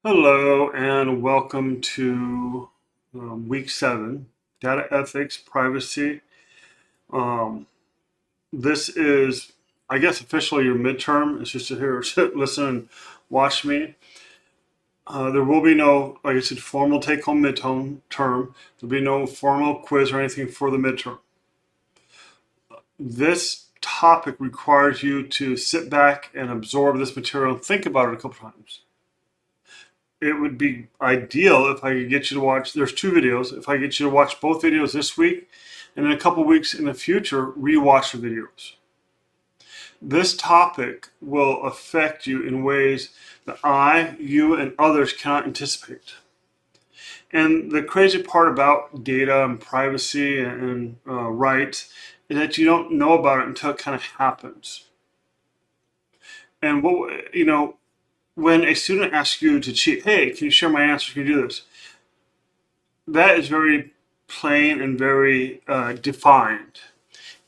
Hello and welcome to week 7, data ethics, privacy. Um, this is, I guess, officially your midterm. It's just to hear, sit, listen, and watch me. There will be no, like I said, formal take-home midterm term. There'll be no formal quiz or anything for the midterm. This topic requires you to sit back and absorb this material and think about it a couple times. It would be ideal if I could get you to watch, there's 2 videos, if I get you to watch both videos this week, and in a couple weeks in the future, rewatch the videos. This topic will affect you in ways that you, and others cannot anticipate. And the crazy part about data and privacy and rights is that you don't know about it until it kind of happens. And when a student asks you to cheat, hey, can you share my answers? Can you do this? That is very plain and very defined.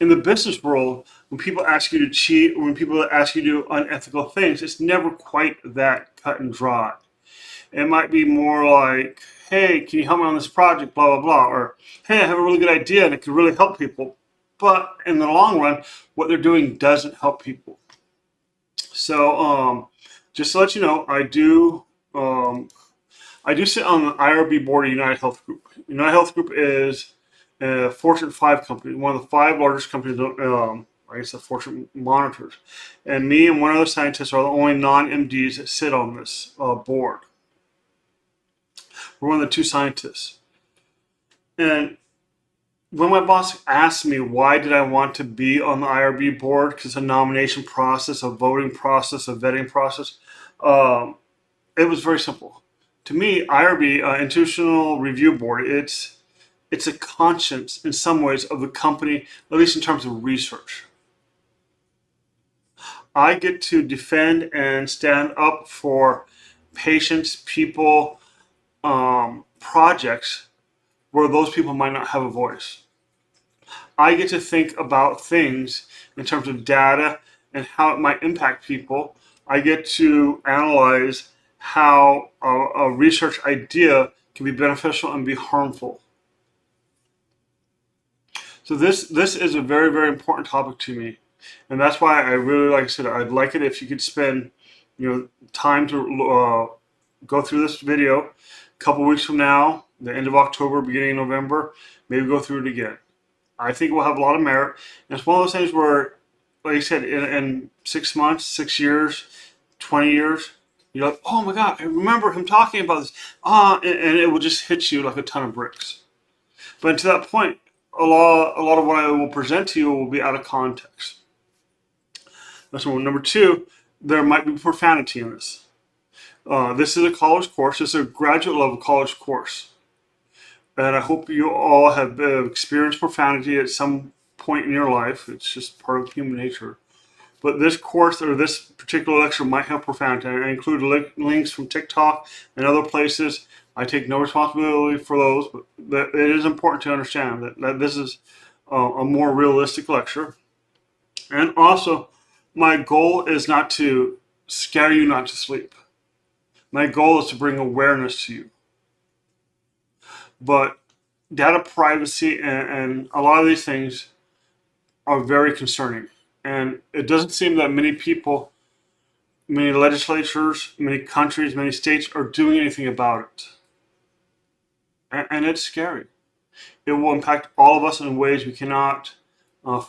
In the business world, when people ask you to cheat, or when people ask you to do unethical things, it's never quite that cut and dry. It might be more like, hey, can you help me on this project, blah, blah, blah, or hey, I have a really good idea and it could really help people. But in the long run, what they're doing doesn't help people. So just to let you know, I do sit on the IRB board of United Health Group. United Health Group is a Fortune 5 company, one of the 5 largest companies, I guess the Fortune monitors. And me and one other scientist are the only non-MDs that sit on this board. We're one of the 2 scientists. And when my boss asked me why did I want to be on the IRB board, because it's a nomination process, a voting process, a vetting process, it was very simple. To me, IRB, Institutional Review Board, it's a conscience in some ways of the company, at least in terms of research. I get to defend and stand up for patients, people, projects where those people might not have a voice. I get to think about things in terms of data and how it might impact people. I get to analyze how a research idea can be beneficial and be harmful. So this is a very, very important topic to me. And that's why I really, like I said, I'd like it if you could spend, time to go through this video a couple weeks from now, the end of October, beginning of November, maybe go through it again. I think it will have a lot of merit. And it's one of those things where, like I said, in 6 months, 6 years, 20 years, you're like, oh my God, I remember him talking about this. And it will just hit you like a ton of bricks. But to that point, a lot of what I will present to you will be out of context. That's one. Number 2, there might be profanity in this. This is a college course. This is a graduate level college course. And I hope you all have experienced profanity at some point in your life. It's just part of human nature. But this course or this particular lecture might have profanity. I include links from TikTok and other places. I take no responsibility for those, but it is important to understand that this is a more realistic lecture. And also, my goal is not to scare you not to sleep. My goal is to bring awareness to you. But data privacy and a lot of these things are very concerning. And it doesn't seem that many people, many legislatures, many countries, many states are doing anything about it. And it's scary. It will impact all of us in ways we cannot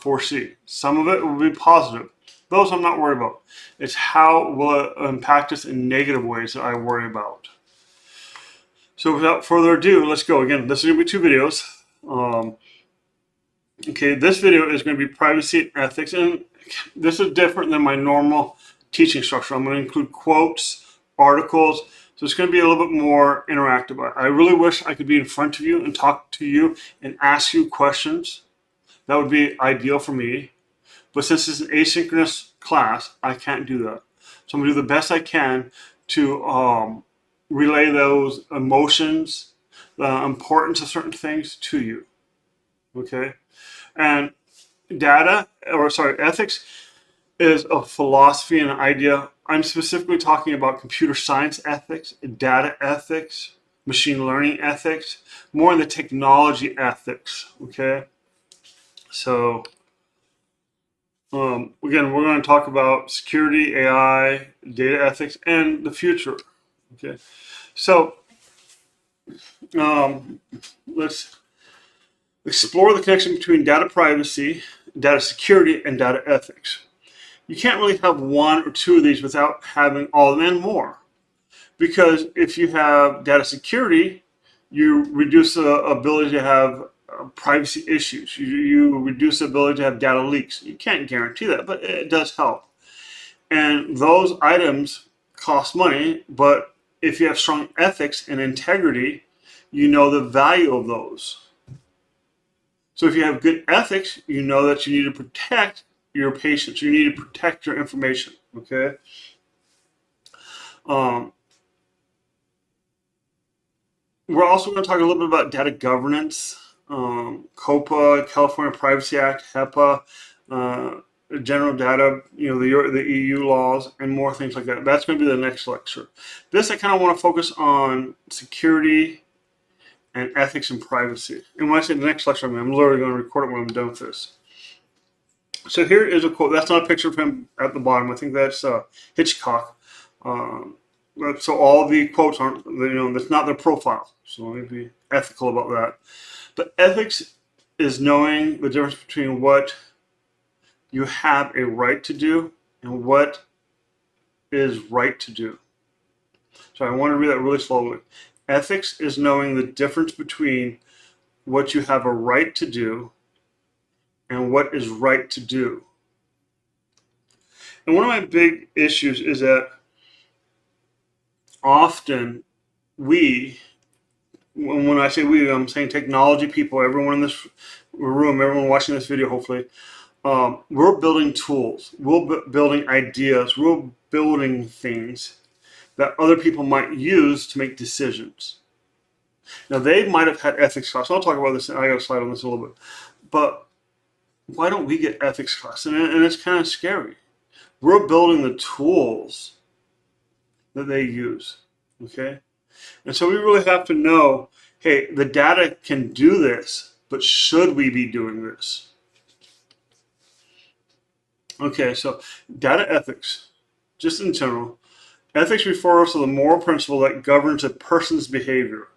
foresee. Some of it will be positive. Those I'm not worried about. It's how will it impact us in negative ways that I worry about. So without further ado, let's go. Again, this is going to be 2 videos. Okay, this video is going to be privacy and ethics, and this is different than my normal teaching structure. I'm going to include quotes, articles, so it's going to be a little bit more interactive. I really wish I could be in front of you and talk to you and ask you questions. That would be ideal for me. But since it's an asynchronous class, I can't do that. So I'm going to do the best I can to relay those emotions, the importance of certain things to you. Okay? And ethics is a philosophy and an idea I'm specifically talking about computer science ethics, data ethics, machine learning ethics, more in the technology ethics, okay? So, again, we're going to talk about security, AI, data ethics, and the future, okay? So, um, let's explore the connection between data privacy, data security, and data ethics. You can't really have one or two of these without having all of them and more. Because if you have data security, you reduce the ability to have privacy issues. You reduce the ability to have data leaks. You can't guarantee that, but it does help. And those items cost money, but if you have strong ethics and integrity, you know the value of those. So if you have good ethics, you know that you need to protect your patients. You need to protect your information, okay? Um, We're also going to talk a little bit about data governance, COPA, California Privacy Act, HEPA, general data, the EU laws, and more things like that. That's going to be the next lecture. This, I kind of want to focus on security and ethics and privacy. And when I say the next lecture, I'm literally going to record it when I'm done with this. So here is a quote. That's not a picture of him at the bottom. I think that's Hitchcock. So all the quotes aren't, that's not their profile. So let me be ethical about that. But ethics is knowing the difference between what you have a right to do and what is right to do. So I want to read that really slowly. Ethics is knowing the difference between what you have a right to do and what is right to do. And one of my big issues is that often when I say we, I'm saying technology people, everyone in this room, everyone watching this video, hopefully, we're building tools, we're building ideas, we're building things that other people might use to make decisions. Now, they might have had ethics class. I'll talk about this. I got a slide on this in a little bit. But why don't we get ethics class? And it's kind of scary. We're building the tools that they use, okay? And so we really have to know, hey, the data can do this, but should we be doing this? Okay, so data ethics, just in general. Ethics refers to the moral principle that governs a person's behavior.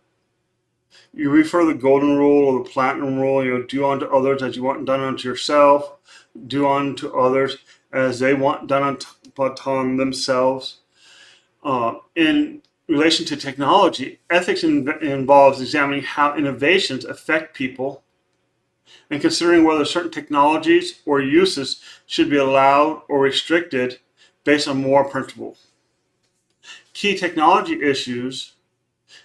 You refer the golden rule or the platinum rule, do unto others as you want done unto yourself, do unto others as they want done unto themselves. In relation to technology, ethics involves examining how innovations affect people and considering whether certain technologies or uses should be allowed or restricted based on moral principles. Key technology issues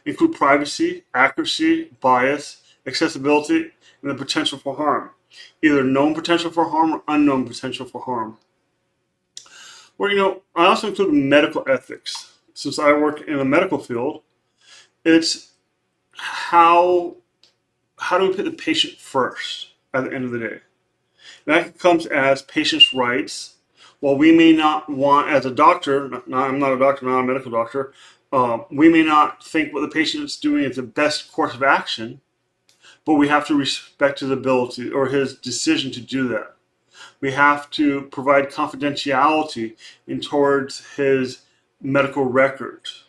include privacy, accuracy, bias, accessibility, and the potential for harm, either known potential for harm or unknown potential for harm. Well, I also include medical ethics. Since I work in the medical field, it's how do we put the patient first at the end of the day? And that comes as patients' rights. While we may not want, as a doctor, I'm not a doctor, not a medical doctor, we may not think what the patient is doing is the best course of action, but we have to respect his ability or his decision to do that. We have to provide confidentiality towards his medical records.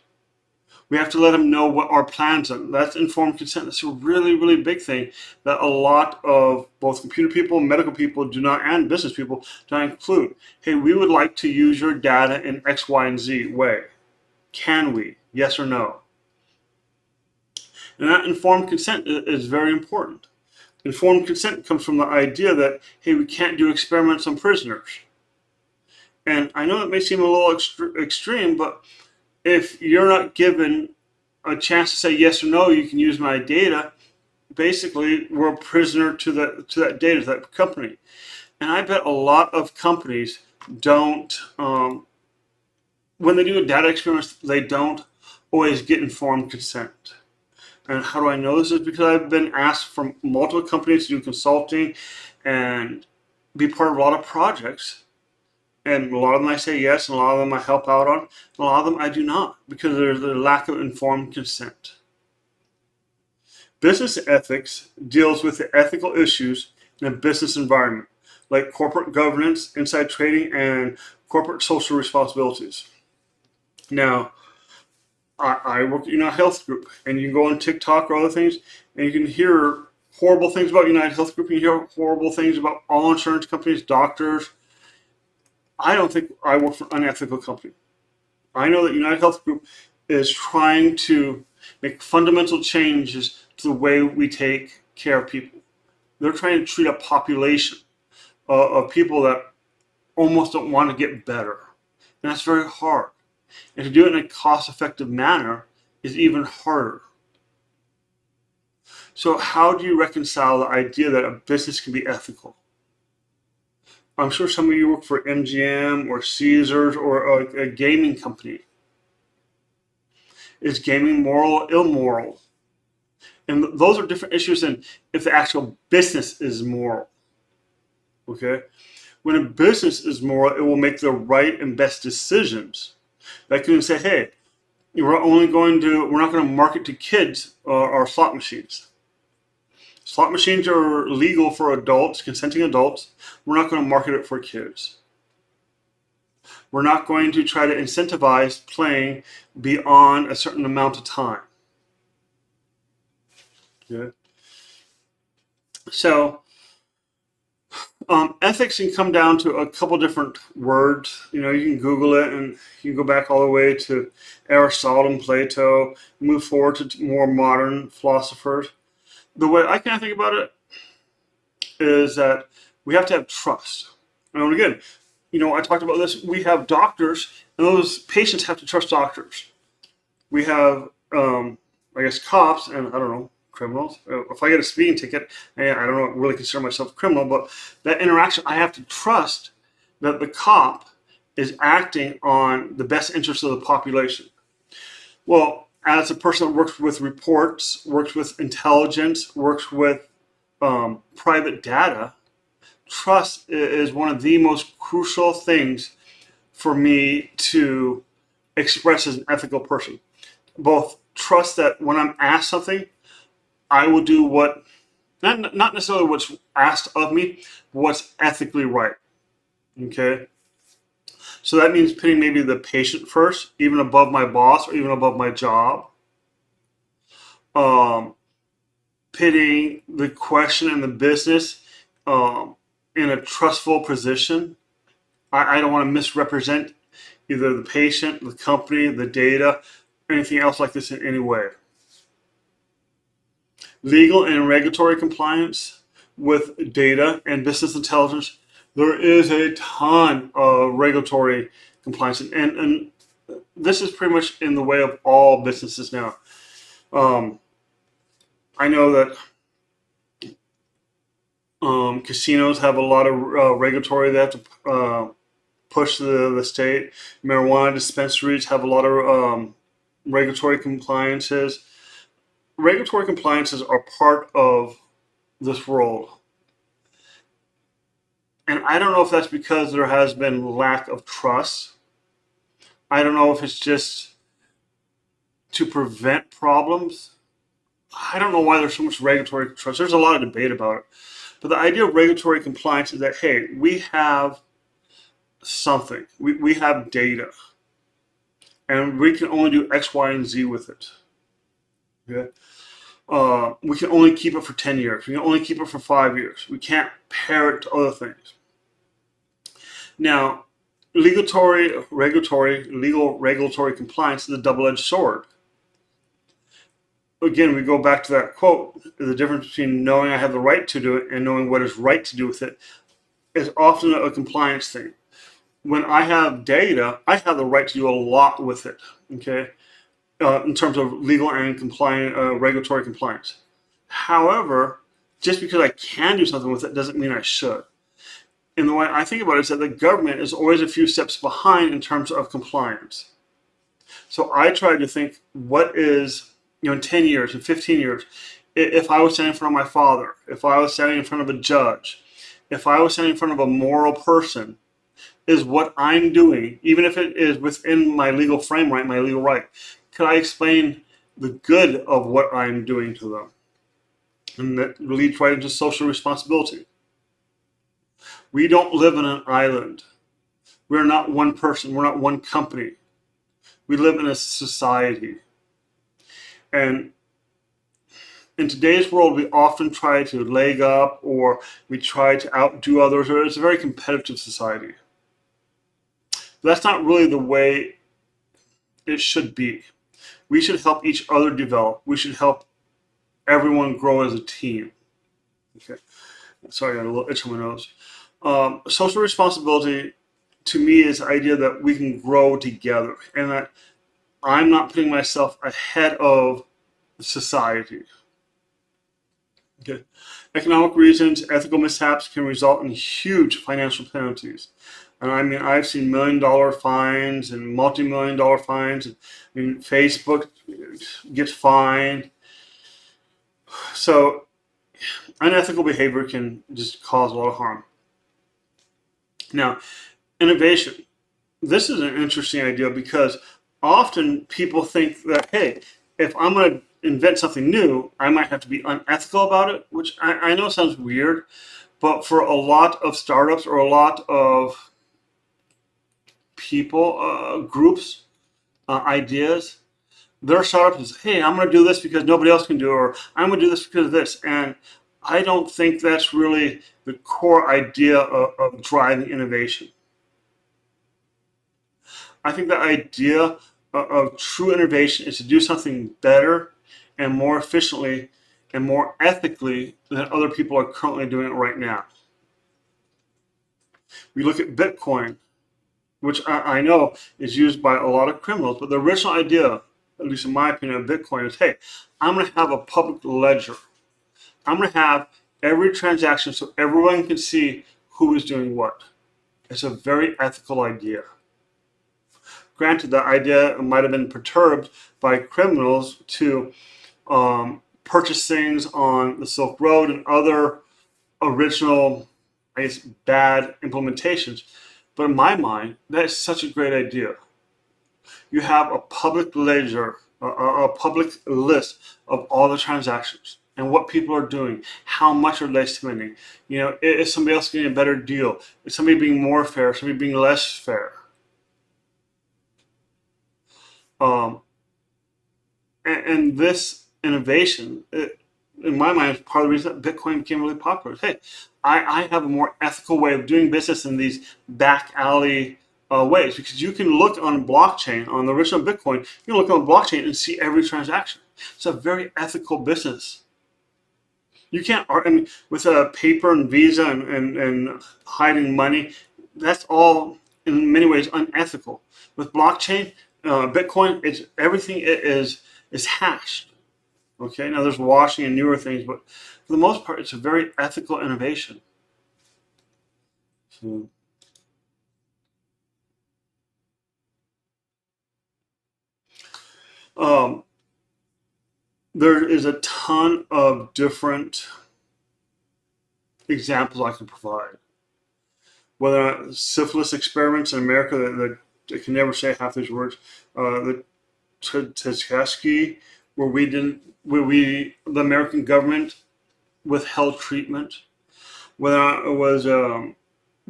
We have to let him know what our plans are. That's informed consent. That's a really, really big thing that a lot of both computer people, medical people do not, and business people do not include. Hey, we would like to use your data in X, Y, and Z way. Can we? Yes or no? And that informed consent is very important. Informed consent comes from the idea that, hey, we can't do experiments on prisoners. And I know it may seem a little extreme, but if you're not given a chance to say yes or no, you can use my data, basically we're a prisoner to that data, to that company. And I bet a lot of companies don't, when they do a data experiment, they don't always get informed consent. And how do I know this? Is because I've been asked from multiple companies to do consulting and be part of a lot of projects. And a lot of them I say yes, and a lot of them I help out on, and a lot of them I do not, because there's a lack of informed consent. Business ethics deals with the ethical issues in a business environment, like corporate governance, inside trading, and corporate social responsibilities. Now, I work at United Health Group, and you can go on TikTok or other things, and you can hear horrible things about United Health Group. You hear horrible things about all insurance companies, doctors. I don't think I work for an unethical company. I know that United Health Group is trying to make fundamental changes to the way we take care of people. They're trying to treat a population of people that almost don't want to get better. And that's very hard. And to do it in a cost-effective manner is even harder. So how do you reconcile the idea that a business can be ethical? I'm sure some of you work for MGM or Caesars or a gaming company. Is gaming moral or immoral? And those are different issues than if the actual business is moral. Okay? When a business is moral, it will make the right and best decisions. That can say, hey, we're not going to market to kids our slot machines. Slot machines are legal for adults, consenting adults. We're not going to market it for kids. We're not going to try to incentivize playing beyond a certain amount of time. Okay? So, ethics can come down to a couple different words. You know, you can Google it, and you can go back all the way to Aristotle and Plato, move forward to more modern philosophers. The way I kind of think about it is that we have to have trust. And again, you know, I talked about this. We have doctors, and those patients have to trust doctors. We have, I guess, cops, and I don't know, criminals. If I get a speeding ticket, I don't really consider myself a criminal, but that interaction, I have to trust that the cop is acting on the best interest of the population. Well, as a person that works with reports, works with intelligence, works with private data, trust is one of the most crucial things for me to express as an ethical person. Both trust that when I'm asked something, I will do what, not necessarily what's asked of me, but what's ethically right. Okay? So that means putting maybe the patient first, even above my boss or even above my job. Pitting the question and the business in a trustful position. I don't want to misrepresent either the patient, the company, the data, anything else like this in any way. Legal and regulatory compliance with data and business intelligence. There is a ton of regulatory compliance, and this is pretty much in the way of all businesses now. I know that casinos have a lot of regulatory they have to push the state. Marijuana dispensaries have a lot of regulatory compliances. Regulatory compliances are part of this world. And I don't know if that's because there has been lack of trust. I don't know if it's just to prevent problems. I don't know why there's so much regulatory trust. There's a lot of debate about it. But the idea of regulatory compliance is that, hey, we have something. We have data. And we can only do X, Y, and Z with it. Okay? We can only keep it for 10 years. We can only keep it for 5 years. We can't pair it to other things. Now, legal regulatory compliance is a double-edged sword. Again, we go back to that quote. The difference between knowing I have the right to do it and knowing what is right to do with it is often a compliance thing. When I have data, I have the right to do a lot with it, okay, in terms of legal and regulatory compliance. However, just because I can do something with it doesn't mean I should. And the way I think about it is that the government is always a few steps behind in terms of compliance. So I try to think, what is, in 10 years, in 15 years, if I was standing in front of my father, if I was standing in front of a judge, if I was standing in front of a moral person, is what I'm doing, even if it is within my legal frame right, my legal right? Can I explain the good of what I'm doing to them? And that leads right into social responsibility. We don't live in an island. We're not one person. We're not one company. We live in a society. And in today's world, we often try to leg up, or we try to outdo others, or it's a very competitive society. That's not really the way it should be. We should help each other develop. We should help everyone grow as a team. Okay. Sorry, I got a little itch on my nose. Social responsibility to me is the idea that we can grow together and that I'm not putting myself ahead of society. Okay. Economic reasons, ethical mishaps can result in huge financial penalties. And I mean, I've seen $1 million fines and multi-million-dollar fines. I mean, Facebook gets fined. So unethical behavior can just cause a lot of harm. Now, innovation. This is an interesting idea because often people think that, hey, if I'm going to invent something new, I might have to be unethical about it, which I know sounds weird, but for a lot of startups or a lot of people, groups, ideas, their startup is, hey, I'm going to do this because nobody else can do it, or I'm going to do this because of this. And I don't think that's really the core idea of driving innovation. I think the idea of true innovation is to do something better and more efficiently and more ethically than other people are currently doing it right now. We look at Bitcoin, which I know is used by a lot of criminals, but the original idea, at least in my opinion, of Bitcoin is, hey, I'm going to have a public ledger. I'm going to have every transaction so everyone can see who is doing what. It's a very ethical idea. Granted, the idea might have been perturbed by criminals to purchase things on the Silk Road and other original, I guess, bad implementations. But in my mind, that is such a great idea. You have a public ledger, a public list of all the transactions and what people are doing, how much are they spending. You know, is somebody else getting a better deal? Is somebody being more fair? Somebody being less fair? And this innovation, in my mind, is part of the reason that Bitcoin became really popular. Hey, I have a more ethical way of doing business in these back alley ways, because you can look on blockchain, on the original Bitcoin, you can look on blockchain and see every transaction. It's a very ethical business. You can't, I mean, with a paper and Visa and hiding money, that's all in many ways unethical. With blockchain, Bitcoin, it's everything is hashed. Okay, now there's washing and newer things, but for the most part, it's a very ethical innovation. So, there is a ton of different examples I can provide. Whether or not syphilis experiments in America that I can never say half these words, the Tchaikovsky, where the American government withheld treatment, whether or not it was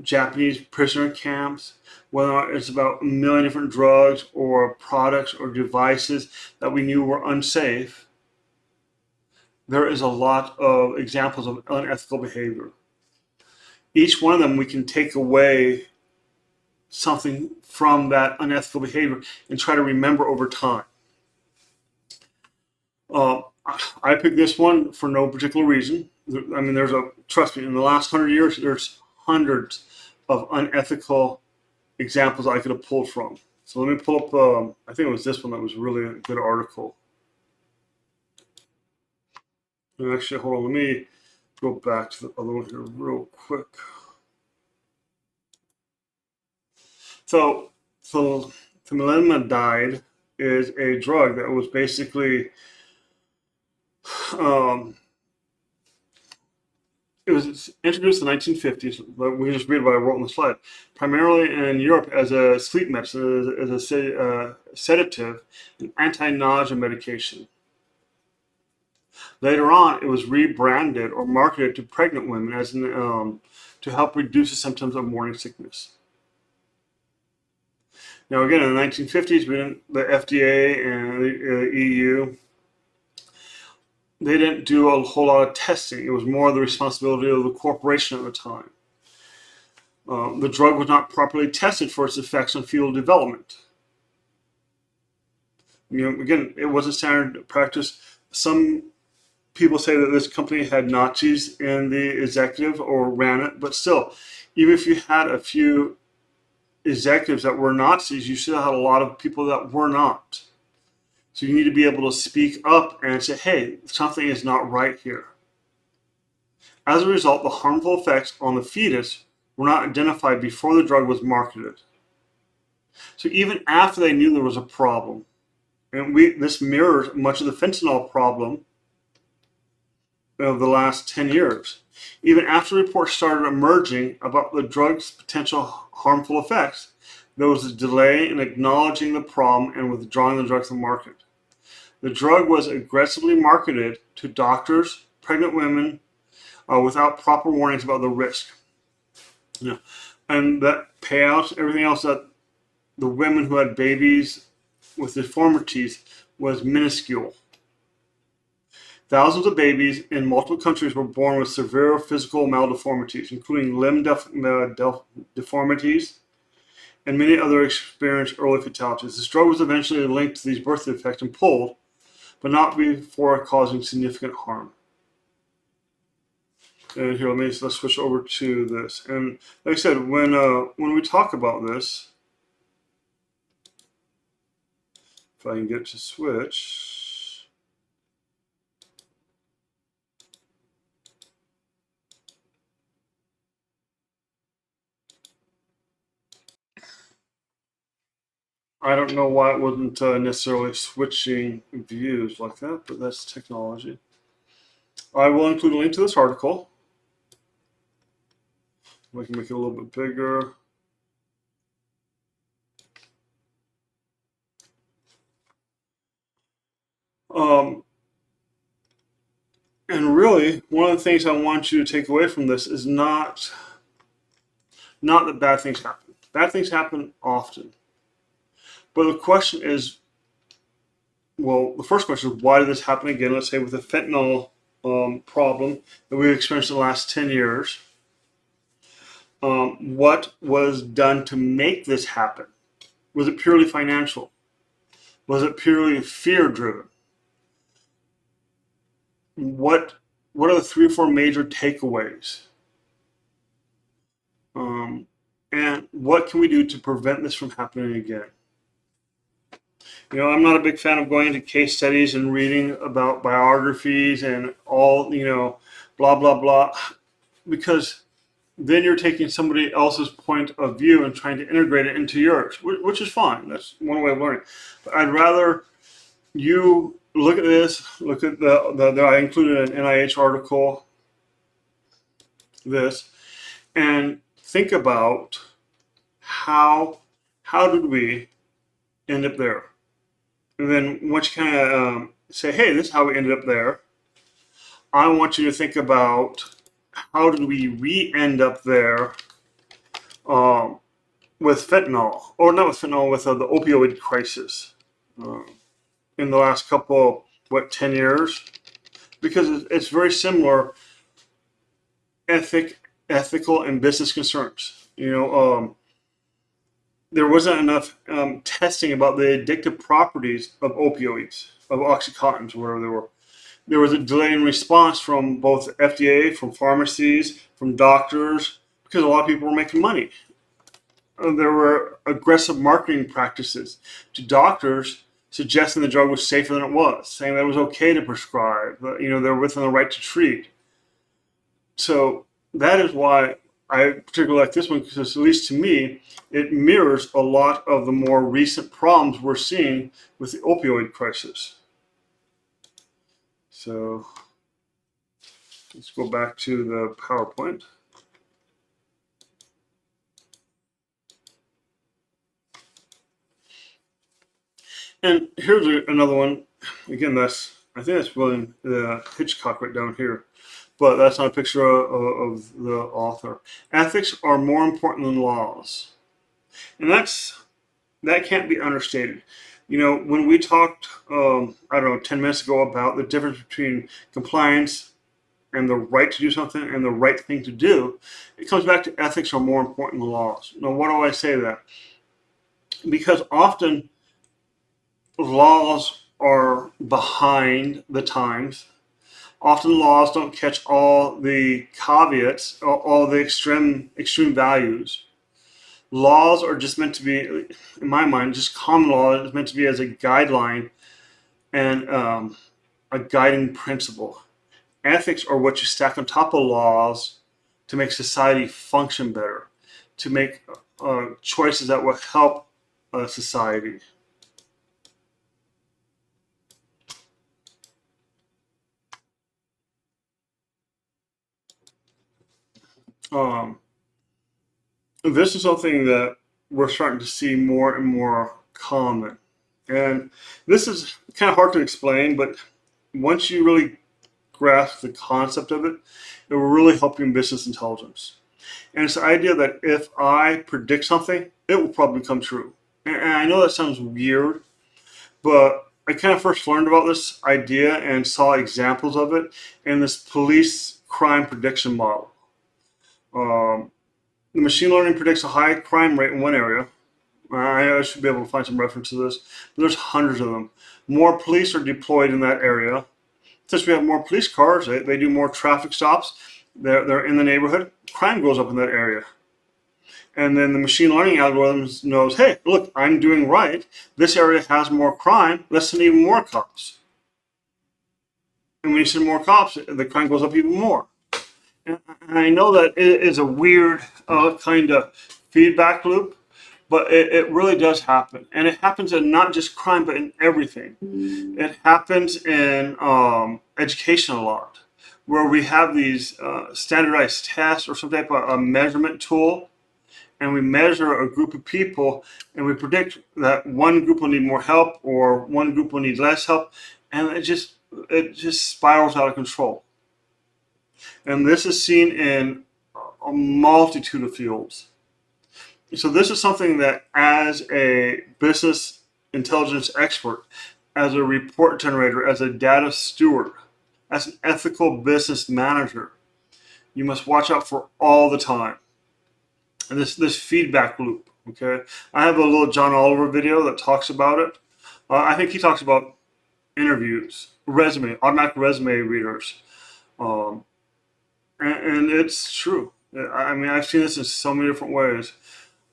Japanese prisoner camps, whether or not it's about a million different drugs or products or devices that we knew were unsafe. There is a lot of examples of unethical behavior. Each one of them, we can take away something from that unethical behavior and try to remember over time. I picked this one for no particular reason. I mean, trust me, in the last 100 years, there's hundreds of unethical examples I could have pulled from. So let me pull up, I think it was this one that was really a good article. And actually, hold on, let me go back to the other one here real quick. So thalidomide is a drug that was basically It was introduced in the 1950s, but we can just read what I wrote on the slide, primarily in Europe as a sleep medicine, as a sedative and anti-nausea medication. Later on, it was rebranded or marketed to pregnant women as to help reduce the symptoms of morning sickness. Now, again, in the 1950s, the FDA and the EU, they didn't do a whole lot of testing. It was more the responsibility of the corporation at the time. The drug was not properly tested for its effects on fetal development. Again, it wasn't standard practice. Some people say that this company had Nazis in the executive or ran it, but still, even if you had a few executives that were Nazis, you still had a lot of people that were not. So you need to be able to speak up and say, hey, something is not right here. As a result, the harmful effects on the fetus were not identified before the drug was marketed. So even after they knew there was a problem, and this mirrors much of the fentanyl problem of the last 10 years. Even after reports started emerging about the drug's potential harmful effects, there was a delay in acknowledging the problem and withdrawing the drug from the market. The drug was aggressively marketed to doctors, pregnant women, without proper warnings about the risk. And that payouts, everything else that the women who had babies with deformities was minuscule. Thousands of babies in multiple countries were born with severe physical maldeformities, including limb deformities, and many other experienced early fatalities. This drug was eventually linked to these birth defects and pulled, but not before causing significant harm. And here, let's switch over to this. And like I said, when we talk about this, if I can get to switch. I don't know why it wasn't necessarily switching views like that, but that's technology. I will include a link to this article. We can make it a little bit bigger. And really, one of the things I want you to take away from this is not that bad things happen. Bad things happen often. But the question is, well, the first question is, why did this happen again? Let's say with the fentanyl problem that we've experienced in the last 10 years. What was done to make this happen? Was it purely financial? Was it purely fear-driven? What are the 3 or 4 major takeaways? And what can we do to prevent this from happening again? I'm not a big fan of going into case studies and reading about biographies and all, blah, blah, blah, because then you're taking somebody else's point of view and trying to integrate it into yours, which is fine. That's one way of learning. But I'd rather you look at this, look at I included an NIH article, this, and think about how did we end up there? And then once you kind of say, hey, this is how we ended up there, I want you to think about how did we end up there with fentanyl, or not with fentanyl, with the opioid crisis in the last couple, 10 years? Because it's very similar ethical and business concerns. There wasn't enough testing about the addictive properties of opioids, of Oxycontins, whatever they were. There was a delay in response from both FDA, from pharmacies, from doctors, because a lot of people were making money. There were aggressive marketing practices to doctors suggesting the drug was safer than it was, saying that it was okay to prescribe, they're within the right to treat. So that is why I particularly like this one, because at least to me, it mirrors a lot of the more recent problems we're seeing with the opioid crisis. So Let's go back to the PowerPoint. And here's another one. Again, I think that's William Hitchcock right down here, but that's not a picture of the author. Ethics are more important than laws, and that can't be understated. You know, when we talked, I don't know, 10 minutes ago about the difference between compliance and the right to do something and the right thing to do, it comes back to ethics are more important than laws. Now, why do I say that? Because often laws are behind the times. Often laws don't catch all the caveats, all the extreme values. Laws are just meant to be, in my mind, just common law is meant to be as a guideline and a guiding principle. Ethics are what you stack on top of laws to make society function better, to make choices that will help society. Um, this is something that we're starting to see more and more common. And this is kind of hard to explain, but once you really grasp the concept of it, it will really help you in business intelligence. And it's the idea that if I predict something, it will probably come true. And I know that sounds weird, but I kind of first learned about this idea and saw examples of it in this police crime prediction model. Um, the machine learning predicts a high crime rate in one area. I should be able to find some reference to this, but there's hundreds of them. More police are deployed in that area. Since we have more police cars, they do more traffic stops. They're in the neighborhood. Crime goes up in that area. And then the machine learning algorithms knows, hey, look, I'm doing right. This area has more crime. Let's send even more cops. And when you send more cops, the crime goes up even more. And I know that it is a weird kind of feedback loop, but it really does happen. And it happens in not just crime, but in everything. It happens in education a lot, where we have these standardized tests or some type of a measurement tool, and we measure a group of people, and we predict that one group will need more help or one group will need less help, and it just spirals out of control. And this is seen in a multitude of fields. So this is something that, as a business intelligence expert, as a report generator, as a data steward, as an ethical business manager, you must watch out for all the time. And this feedback loop. Okay, I have a little John Oliver video that talks about it. I think he talks about interviews, automatic resume readers, um, and it's true. I mean, I've seen this in so many different ways,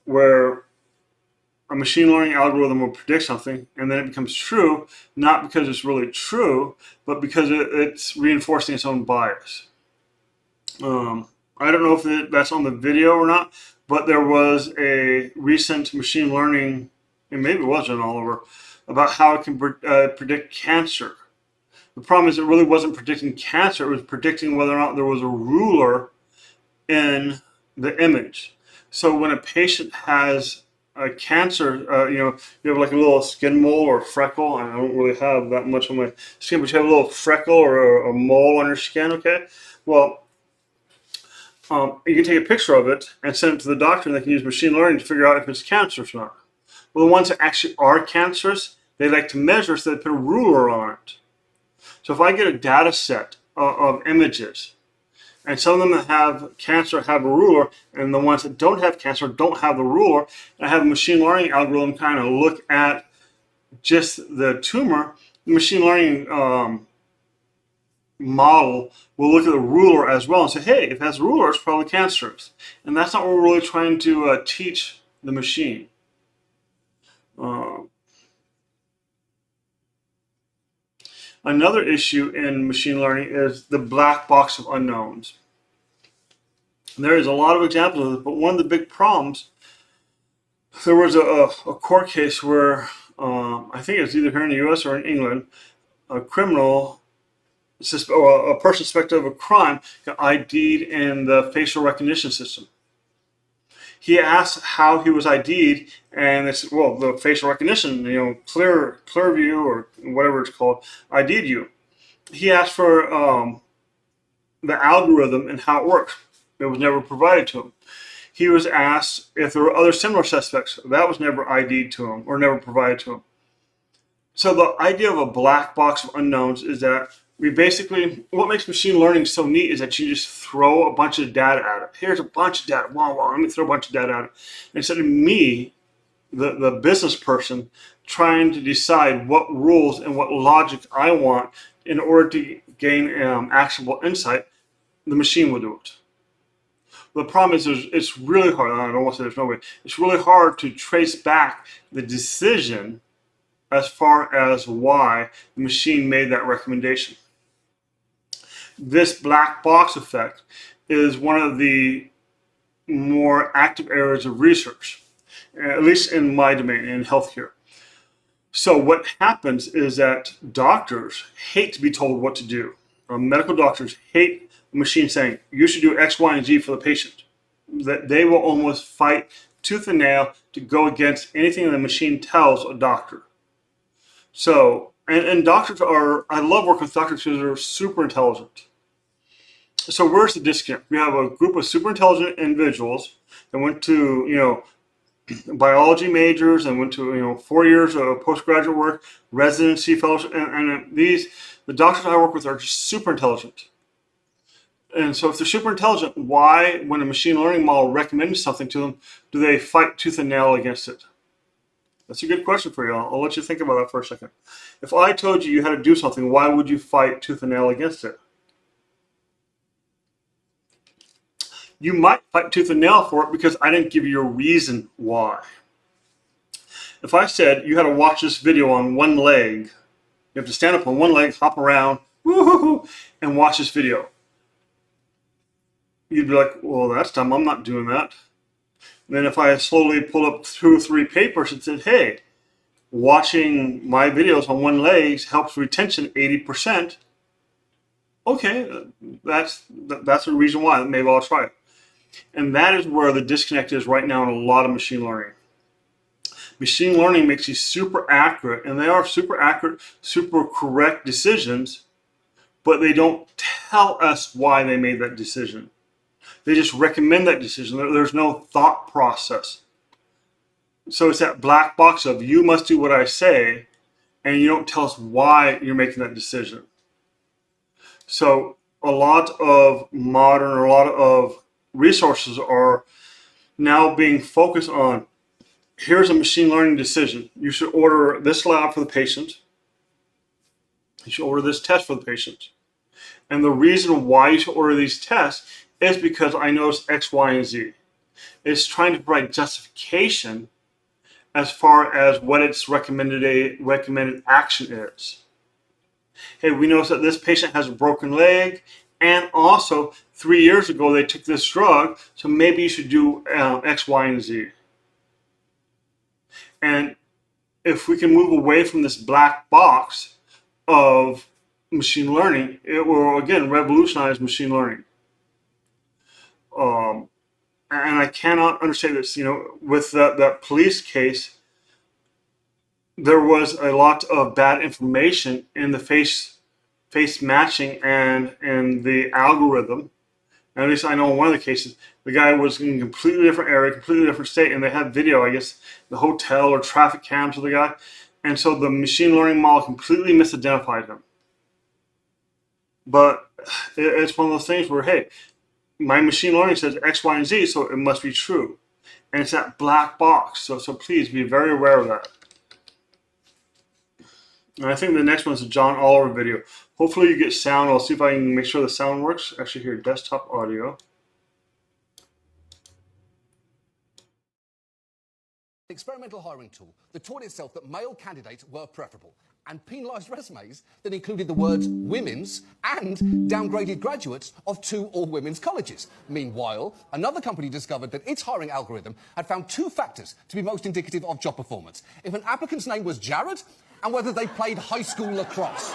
where a machine learning algorithm will predict something and then it becomes true, not because it's really true, but because it's reinforcing its own bias. I don't know if that's on the video or not, but there was a recent machine learning, and maybe it was John Oliver, about how it can predict cancer. The problem is it really wasn't predicting cancer, it was predicting whether or not there was a ruler in the image. So when a patient has a cancer, you have like a little skin mole or freckle. I don't really have that much on my skin, but you have a little freckle or a mole on your skin, okay? Well, you can take a picture of it and send it to the doctor, and they can use machine learning to figure out if it's cancerous or not. Well, the ones that actually are cancerous, they like to measure, so they put a ruler on it. So if I get a data set of images, and some of them that have cancer have a ruler, and the ones that don't have cancer don't have the ruler, and I have a machine learning algorithm kind of look at just the tumor, the machine learning model will look at the ruler as well and say, hey, if it has a ruler, it's probably cancerous. And that's not what we're really trying to teach the machine. Another issue in machine learning is the black box of unknowns. And there is a lot of examples of it, but one of the big problems, there was a court case where I think it's either here in the US or in England, a criminal or a person suspected of a crime got ID'd in the facial recognition system. He asked how he was ID'd, and they said, well, the facial recognition, clear view or whatever it's called, ID'd you. He asked for the algorithm and how it works. It was never provided to him. He was asked if there were other similar suspects. That was never ID'd to him or never provided to him. So the idea of a black box of unknowns is that what makes machine learning so neat is that you just throw a bunch of data at it. Here's a bunch of data. Wow, let me throw a bunch of data at it. Instead of me, the business person, trying to decide what rules and what logic I want in order to gain actionable insight, the machine will do it. The problem is it's really hard. I don't want to say there's no way. It's really hard to trace back the decision as far as why the machine made that recommendation. This black box effect is one of the more active areas of research, at least in my domain, in healthcare. So what happens is that doctors hate to be told what to do. Medical doctors hate the machine saying, you should do X, Y, and Z for the patient. That they will almost fight tooth and nail to go against anything the machine tells a doctor. So, and doctors I love working with doctors because they're super intelligent. So where's the disconnect? We have a group of super intelligent individuals that went to, biology majors and went to, 4 years of postgraduate work, residency, fellowship, and the doctors I work with are just super intelligent. And so if they're super intelligent, why, when a machine learning model recommends something to them, do they fight tooth and nail against it? That's a good question for you. I'll let you think about that for a second. If I told you had to do something, why would you fight tooth and nail against it? You might fight tooth and nail for it because I didn't give you a reason why. If I said you had to watch this video on one leg, you have to stand up on one leg, hop around, woo-hoo-hoo, and watch this video. You'd be like, well, that's dumb. I'm not doing that. And then if I slowly pulled up 2 or 3 papers and said, hey, watching my videos on one leg helps retention 80%. Okay, that's a reason why. Maybe I'll try it. And that is where the disconnect is right now in a lot of machine learning. Machine learning makes these super accurate, and they are super accurate, super correct decisions, but they don't tell us why they made that decision. They just recommend that decision. There's no thought process. So it's that black box of you must do what I say, and you don't tell us why you're making that decision. So a lot of resources are now being focused on, here's a machine learning decision. You should order this lab for the patient. You should order this test for the patient. And the reason why you should order these tests is because I noticed X, Y, and Z. It's trying to provide justification as far as what its recommended action is. Hey, we noticed that this patient has a broken leg, and also 3 years ago they took this drug, so maybe you should do X, Y, and Z. And if we can move away from this black box of machine learning, it will again revolutionize machine learning. And I cannot understand this. With that police case, there was a lot of bad information in the face matching and in the algorithm. And at least I know in one of the cases, the guy was in a completely different area, completely different state, and they had video, I guess, the hotel or traffic cams of the guy. And so the machine learning model completely misidentified him. But it's one of those things where, hey, my machine learning says X, Y, and Z, so it must be true. And it's that black box. So please be very aware of that. And I think the next one is a John Oliver video. Hopefully you get sound. I'll see if I can make sure the sound works. Actually, here, desktop audio. Experimental hiring tool that taught itself that male candidates were preferable and penalised resumes that included the words women's and downgraded graduates of 2 all-women's colleges. Meanwhile, another company discovered that its hiring algorithm had found 2 factors to be most indicative of job performance: if an applicant's name was Jared and whether they played high school lacrosse.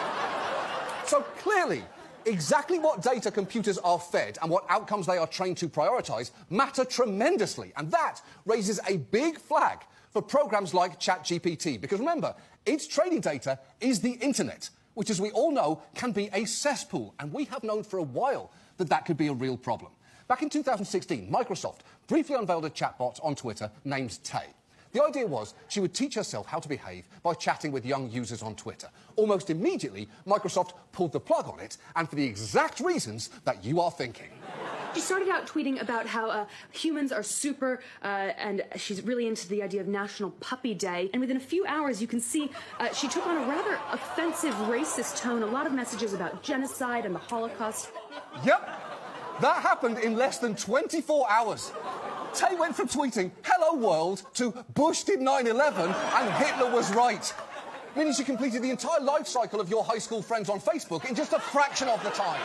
So clearly, exactly what data computers are fed and what outcomes they are trained to prioritize matter tremendously. And that raises a big flag for programs like ChatGPT. Because remember, its training data is the internet, which, as we all know, can be a cesspool. And we have known for a while that that could be a real problem. Back in 2016, Microsoft briefly unveiled a chatbot on Twitter named Tay. The idea was she would teach herself how to behave by chatting with young users on Twitter. Almost immediately, Microsoft pulled the plug on it, and for the exact reasons that you are thinking. She started out tweeting about how humans are super, and she's really into the idea of National Puppy Day. And within a few hours, you can see she took on a rather offensive, racist tone, a lot of messages about genocide and the Holocaust. Yep, that happened in less than 24 hours. Tay went from tweeting, "Hello world," to "Bush did 9/11 and Hitler was right." Meaning she completed the entire life cycle of your high school friends on Facebook in just a fraction of the time.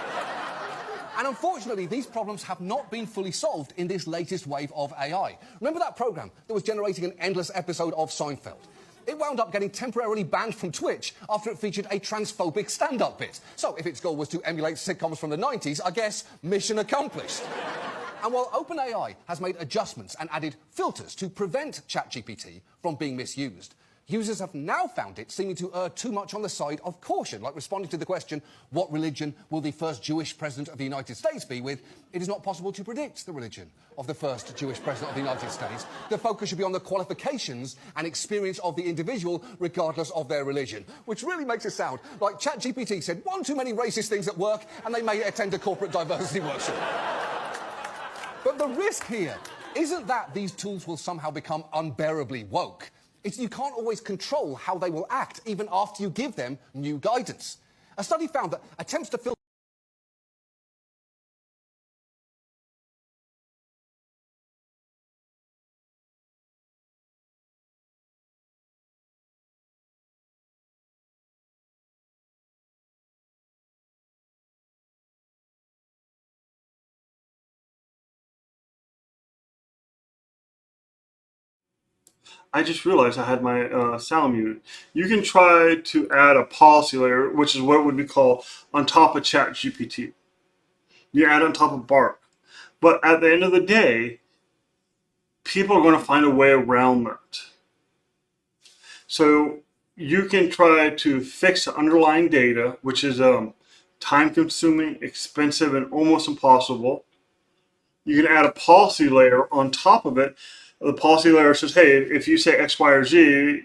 And unfortunately, these problems have not been fully solved in this latest wave of AI. Remember that program that was generating an endless episode of Seinfeld? It wound up getting temporarily banned from Twitch after it featured a transphobic stand-up bit. So if its goal was to emulate sitcoms from the 90s, I guess mission accomplished. And while OpenAI has made adjustments and added filters to prevent ChatGPT from being misused, users have now found it seeming to err too much on the side of caution, like responding to the question, what religion will the first Jewish president of the United States be with? It is not possible to predict the religion of the first Jewish president of the United States. The focus should be on the qualifications and experience of the individual, regardless of their religion. Which really makes it sound like ChatGPT said one too many racist things at work and they may attend a corporate diversity workshop. But the risk here isn't that these tools will somehow become unbearably woke. It's you can't always control how they will act, even after you give them new guidance. A study found that attempts to filter I just realized I had my sound muted. You can try to add a policy layer, which is what would be called on top of ChatGPT. You add on top of Bark. But at the end of the day, people are going to find a way around that. So you can try to fix the underlying data, which is time-consuming, expensive, and almost impossible. You can add a policy layer on top of it. The policy layer says, hey, if you say X, Y, or Z,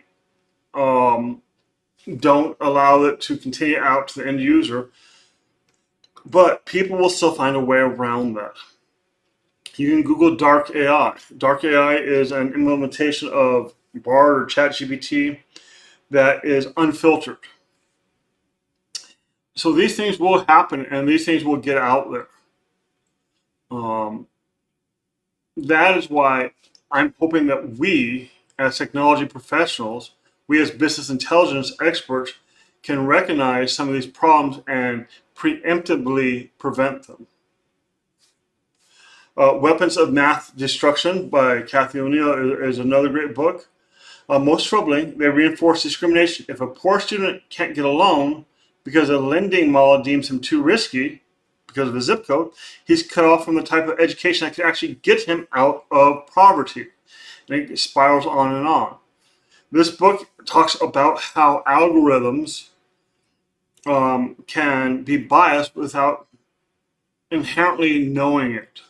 don't allow it to continue out to the end user. But people will still find a way around that. You can Google Dark AI. Dark AI is an implementation of Bard or ChatGPT that is unfiltered. So these things will happen and these things will get out there. That is why I'm hoping that we, as technology professionals, we as business intelligence experts, can recognize some of these problems and preemptively prevent them. Weapons of Math Destruction by Kathy O'Neill is another great book. Most troubling, they reinforce discrimination. If a poor student can't get a loan because a lending model deems him too risky because of his zip code, he's cut off from the type of education that could actually get him out of poverty. And it spirals on and on. This book talks about how algorithms can be biased without inherently knowing it.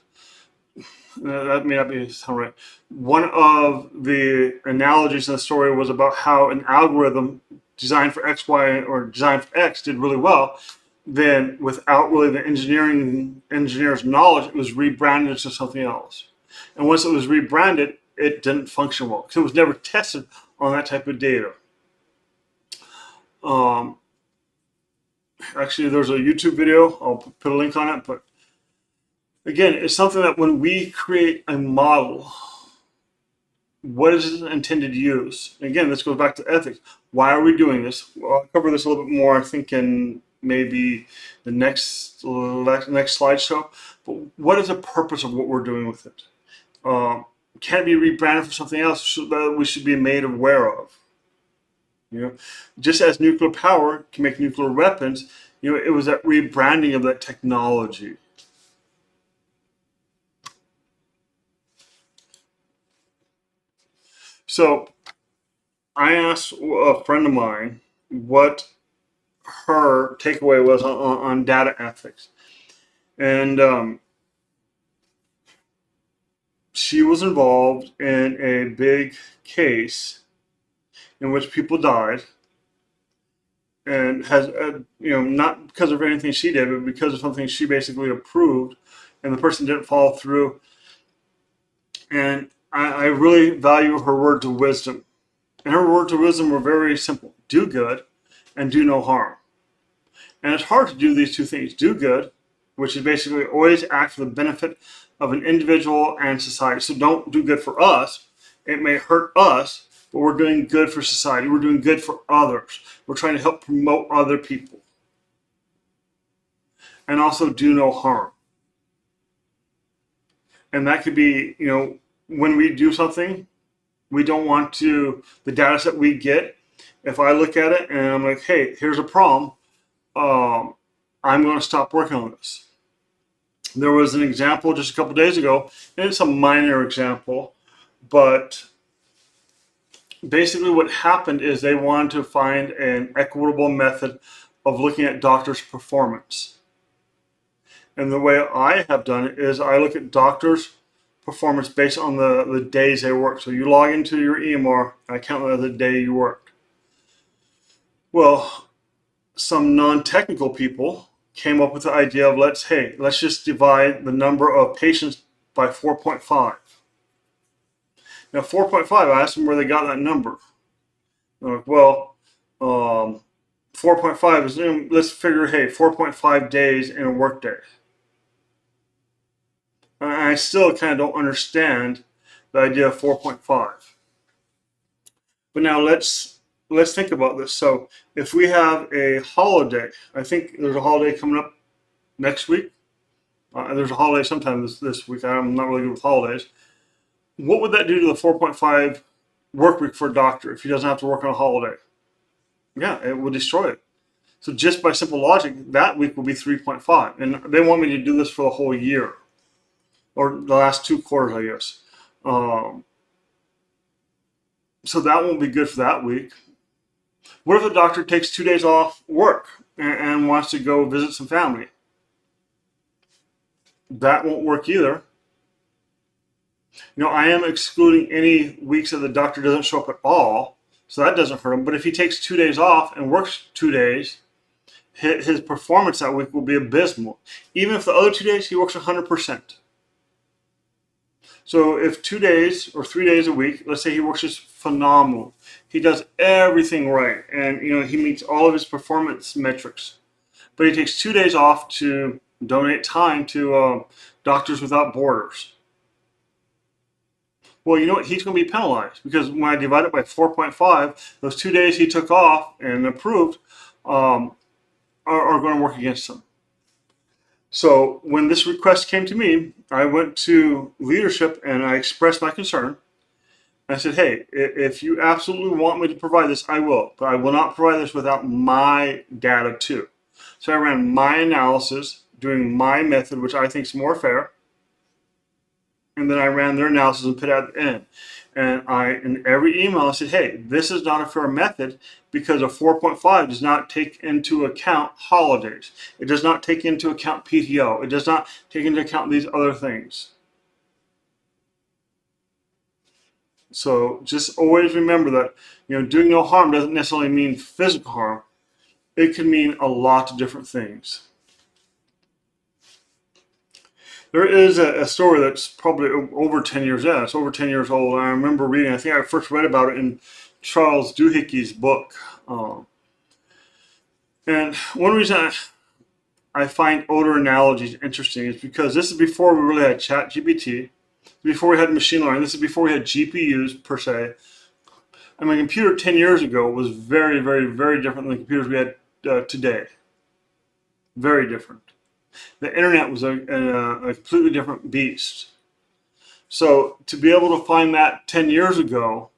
That may not be right. One of the analogies in the story was about how an algorithm designed for X, Y, or designed for X did really well. Then, without really the engineer's knowledge, it was rebranded to something else. And once it was rebranded, it didn't function well because it was never tested on that type of data. Actually, there's a YouTube video. I'll put a link on it, but again, it's something that when we create a model, what is its intended use? Again, this goes back to ethics. Why are we doing this? Well, I'll cover this a little bit more, I think, in maybe the next slideshow. But what is the purpose of what we're doing with it? Can it be rebranded for something else that we should be made aware of? You know, just as nuclear power can make nuclear weapons, It was that rebranding of that technology. So I asked a friend of mine what her takeaway was on data ethics. And she was involved in a big case in which people died, and has not because of anything she did, but because of something she basically approved, and the person didn't follow through. And I really value her words of wisdom, and her words of wisdom were very simple: do good and do no harm. And it's hard to do these two things: do good, which is basically always act for the benefit of an individual and society. So don't do good for us. It may hurt us, but we're doing good for society. We're doing good for others. We're trying to help promote other people. And also do no harm. And that could be, when we do something, we don't want to, the data set we get, if I look at it and I'm like, hey, here's a problem, I'm going to stop working on this. There was an example just a couple days ago, and it's a minor example, but basically what happened is they wanted to find an equitable method of looking at doctors' performance. And the way I have done it is I look at doctors' performance based on the days they work. So you log into your EMR, and I count the day you worked. Well, some non-technical people came up with the idea of let's just divide the number of patients by 4.5. Now 4.5, I asked them where they got that number. They're like, well, 4.5 is, let's figure, 4.5 days in a workday. I still kind of don't understand the idea of 4.5. But now let's think about this. So if we have a holiday, I think there's a holiday coming up next week. There's a holiday sometime this week. I'm not really good with holidays. What would that do to the 4.5 work week for a doctor if he doesn't have to work on a holiday? Yeah, it would destroy it. So just by simple logic, that week will be 3.5. And they want me to do this for the whole year, or the last 2 quarters, I guess. So that won't be good for that week. What if the doctor takes 2 days off work and wants to go visit some family? That won't work either. I am excluding any weeks that the doctor doesn't show up at all, so that doesn't hurt him. But if he takes 2 days off and works 2 days, his performance that week will be abysmal. Even if the other 2 days he works 100%. So if 2 days or 3 days a week, let's say he works just phenomenal, he does everything right, and he meets all of his performance metrics, but he takes 2 days off to donate time to Doctors Without Borders. Well, you know what? He's going to be penalized, because when I divide it by 4.5, those 2 days he took off and approved are going to work against him. So when this request came to me, I went to leadership and I expressed my concern. I said, hey, if you absolutely want me to provide this, I will. But I will not provide this without my data too. So I ran my analysis, doing my method, which I think is more fair. And then I ran their analysis and put it at the end. And in every email, I said, hey, this is not a fair method because a 4.5 does not take into account holidays. It does not take into account PTO. It does not take into account these other things. So just always remember that, doing no harm doesn't necessarily mean physical harm. It can mean a lot of different things. There is a story that's probably over 10 years old. It's over 10 years old. I remember reading, I think I first read about it in Charles Duhickey's book. And one reason I find older analogies interesting is because this is before we really had ChatGPT, before we had machine learning. This is before we had GPUs per se. And my computer 10 years ago was very, very, very different than the computers we had today. Very different. The internet was a completely different beast. So to be able to find that 10 years ago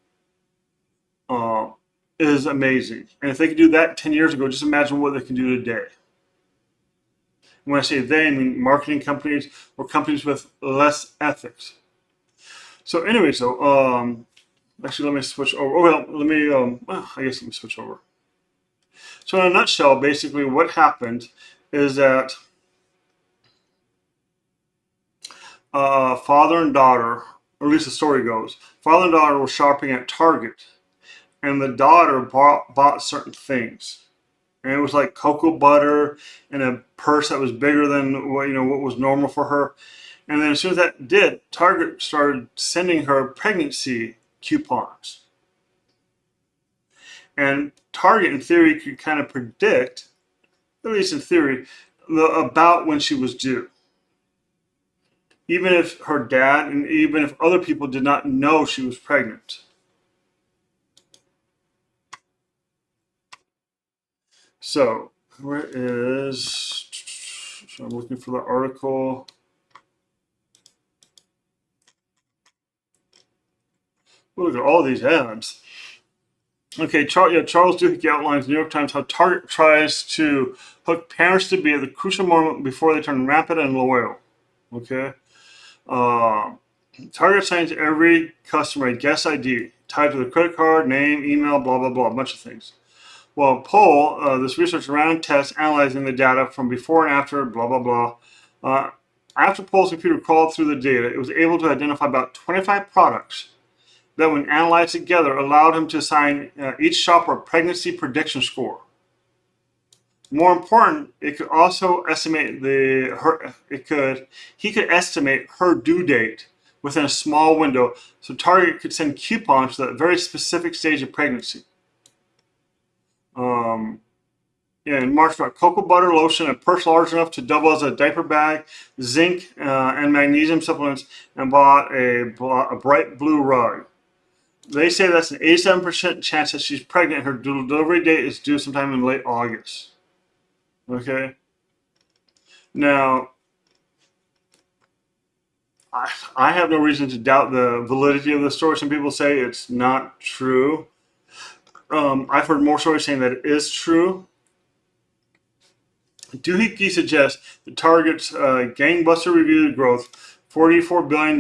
is amazing. And if they could do that 10 years ago, just imagine what they can do today. And when I say they, I mean marketing companies or companies with less ethics. So anyway, actually let me switch over. Oh, well, I guess let me switch over. So in a nutshell, basically what happened is that father and daughter, or at least the story goes, father and daughter were shopping at Target, and the daughter bought certain things. And it was like cocoa butter and a purse that was bigger than what was normal for her. And then as soon as that did, Target started sending her pregnancy coupons. And Target, in theory, could kind of predict, at least in theory, about when she was due. Even if her dad and even if other people did not know she was pregnant. So, where is... I'm looking for the article. Look at all these ads. Okay, Charles Duhigg outlines New York Times how Target tries to hook parents-to-be at the crucial moment before they turn rampant and loyal. Okay. Target assigns every customer a guest ID tied to the credit card, name, email, blah, blah, blah, a bunch of things. Well, poll, this research ran tests analyzing the data from before and after, blah, blah, blah. After Poll's computer crawled through the data, it was able to identify about 25 products that, when analyzed together, allowed him to assign each shopper a pregnancy prediction score. More important, it could also estimate he could estimate her due date within a small window, so Target could send coupons to that very specific stage of pregnancy. In March, got cocoa butter, lotion, a purse large enough to double as a diaper bag, zinc and magnesium supplements, and bought a bright blue rug. They say that's an 87% chance that she's pregnant. Her delivery date is due sometime in late August. Okay. Now, I have no reason to doubt the validity of the story. Some people say it's not true. I've heard more stories saying that it is true. Duhigg suggests that Target's gangbuster review growth, $44 billion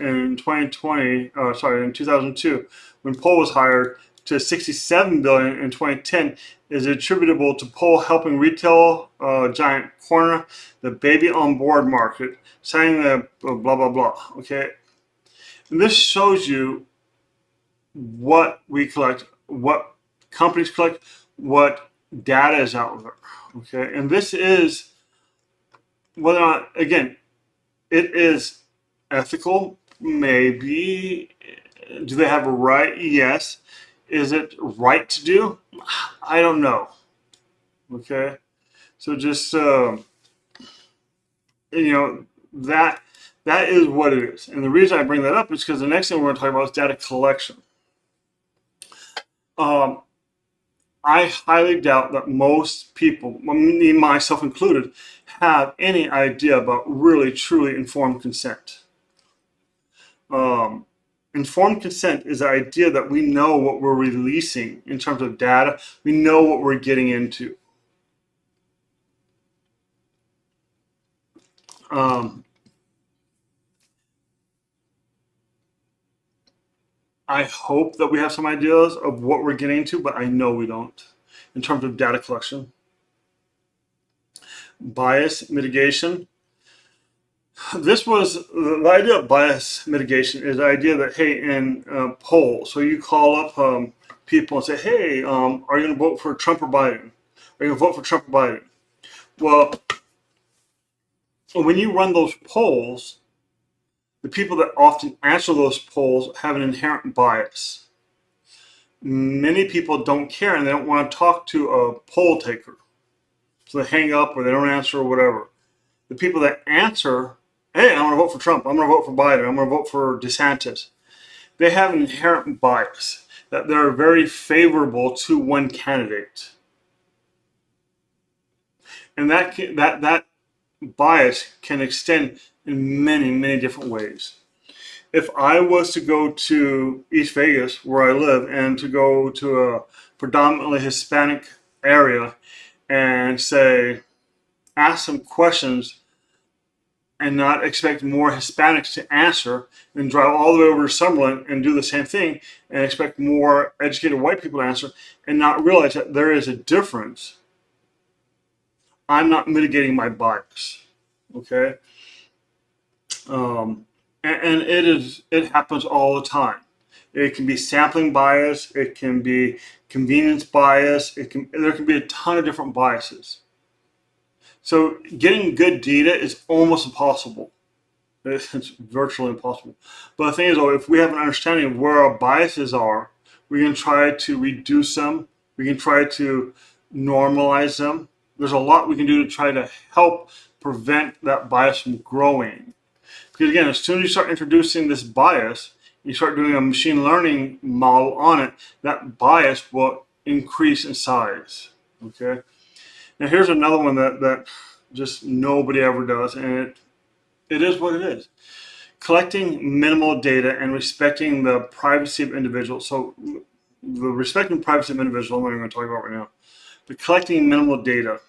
in 2002, when Poll was hired, to $67 billion in 2010, is attributable to Poll helping retail giant corner the baby on board market, citing the blah, blah, blah. Okay. And this shows you what we collect, what companies collect, what data is out there. Okay. And this is whether or not, again, it is ethical, maybe. Do they have a right? Yes. Is it right to do? I don't know. Okay. So just, that is what it is. And the reason I bring that up is because the next thing we're going to talk about is data collection. I highly doubt that most people, me, myself included, have any idea about really, truly informed consent. Informed consent is the idea that we know what we're releasing in terms of data. We know what we're getting into. I hope that we have some ideas of what we're getting into, but I know we don't in terms of data collection. Bias mitigation. This was the idea of bias mitigation is the idea that, hey, in polls, so you call up people and say, hey, are you going to vote for Trump or Biden? Are you going to vote for Trump or Biden? Well, when you run those polls, the people that often answer those polls have an inherent bias. Many people don't care and they don't want to talk to a poll taker. So they hang up or they don't answer or whatever. The people that answer, hey, I'm going to vote for Trump, I'm going to vote for Biden, I'm going to vote for DeSantis, they have an inherent bias that they're very favorable to one candidate. And that bias can extend in many, many different ways. If I was to go to East Vegas, where I live, and to go to a predominantly Hispanic area and say, ask some questions and not expect more Hispanics to answer, and drive all the way over to Summerlin and do the same thing and expect more educated white people to answer and not realize that there is a difference. I'm not mitigating my bias, okay? And it happens all the time. It can be sampling bias, it can be convenience bias, there can be a ton of different biases. So getting good data is almost impossible. It's virtually impossible. But the thing is, though, if we have an understanding of where our biases are, we can try to reduce them. We can try to normalize them. There's a lot we can do to try to help prevent that bias from growing. Because again, as soon as you start introducing this bias, you start doing a machine learning model on it, that bias will increase in size. Okay. Now here's another one that just nobody ever does, and it is what it is. Collecting minimal data and respecting the privacy of individuals. So the respecting privacy of individuals, I'm not even going to talk about right now. But collecting minimal data.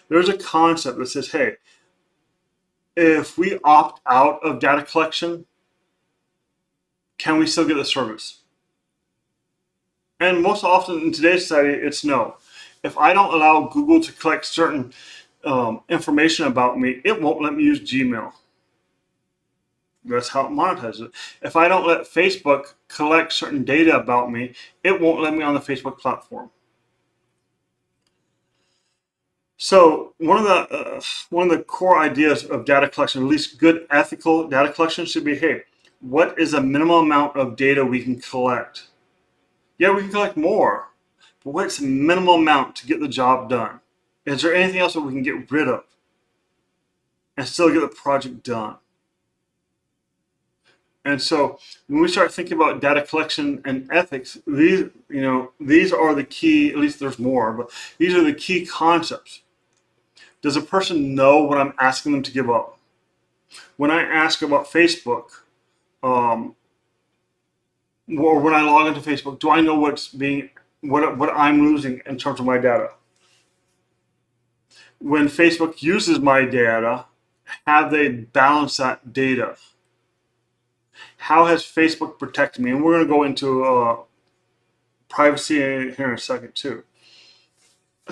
There's a concept that says, hey, if we opt out of data collection, can we still get the service? And most often in today's society, it's no. If I don't allow Google to collect certain information about me, it won't let me use Gmail. That's how it monetizes it. If I don't let Facebook collect certain data about me, it won't let me on the Facebook platform. So one of the core ideas of data collection, at least good ethical data collection, should be, hey, what is the minimum amount of data we can collect? Yeah, we can collect more, but what's the minimal amount to get the job done? Is there anything else that we can get rid of and still get the project done? And so when we start thinking about data collection and ethics, these are the key, at least there's more, but these are the key concepts. Does a person know what I'm asking them to give up? When I ask about Facebook, or when I log into Facebook, do I know what I'm losing in terms of my data? When Facebook uses my data, have they balanced that data? How has Facebook protected me? And we're going to go into privacy here in a second too.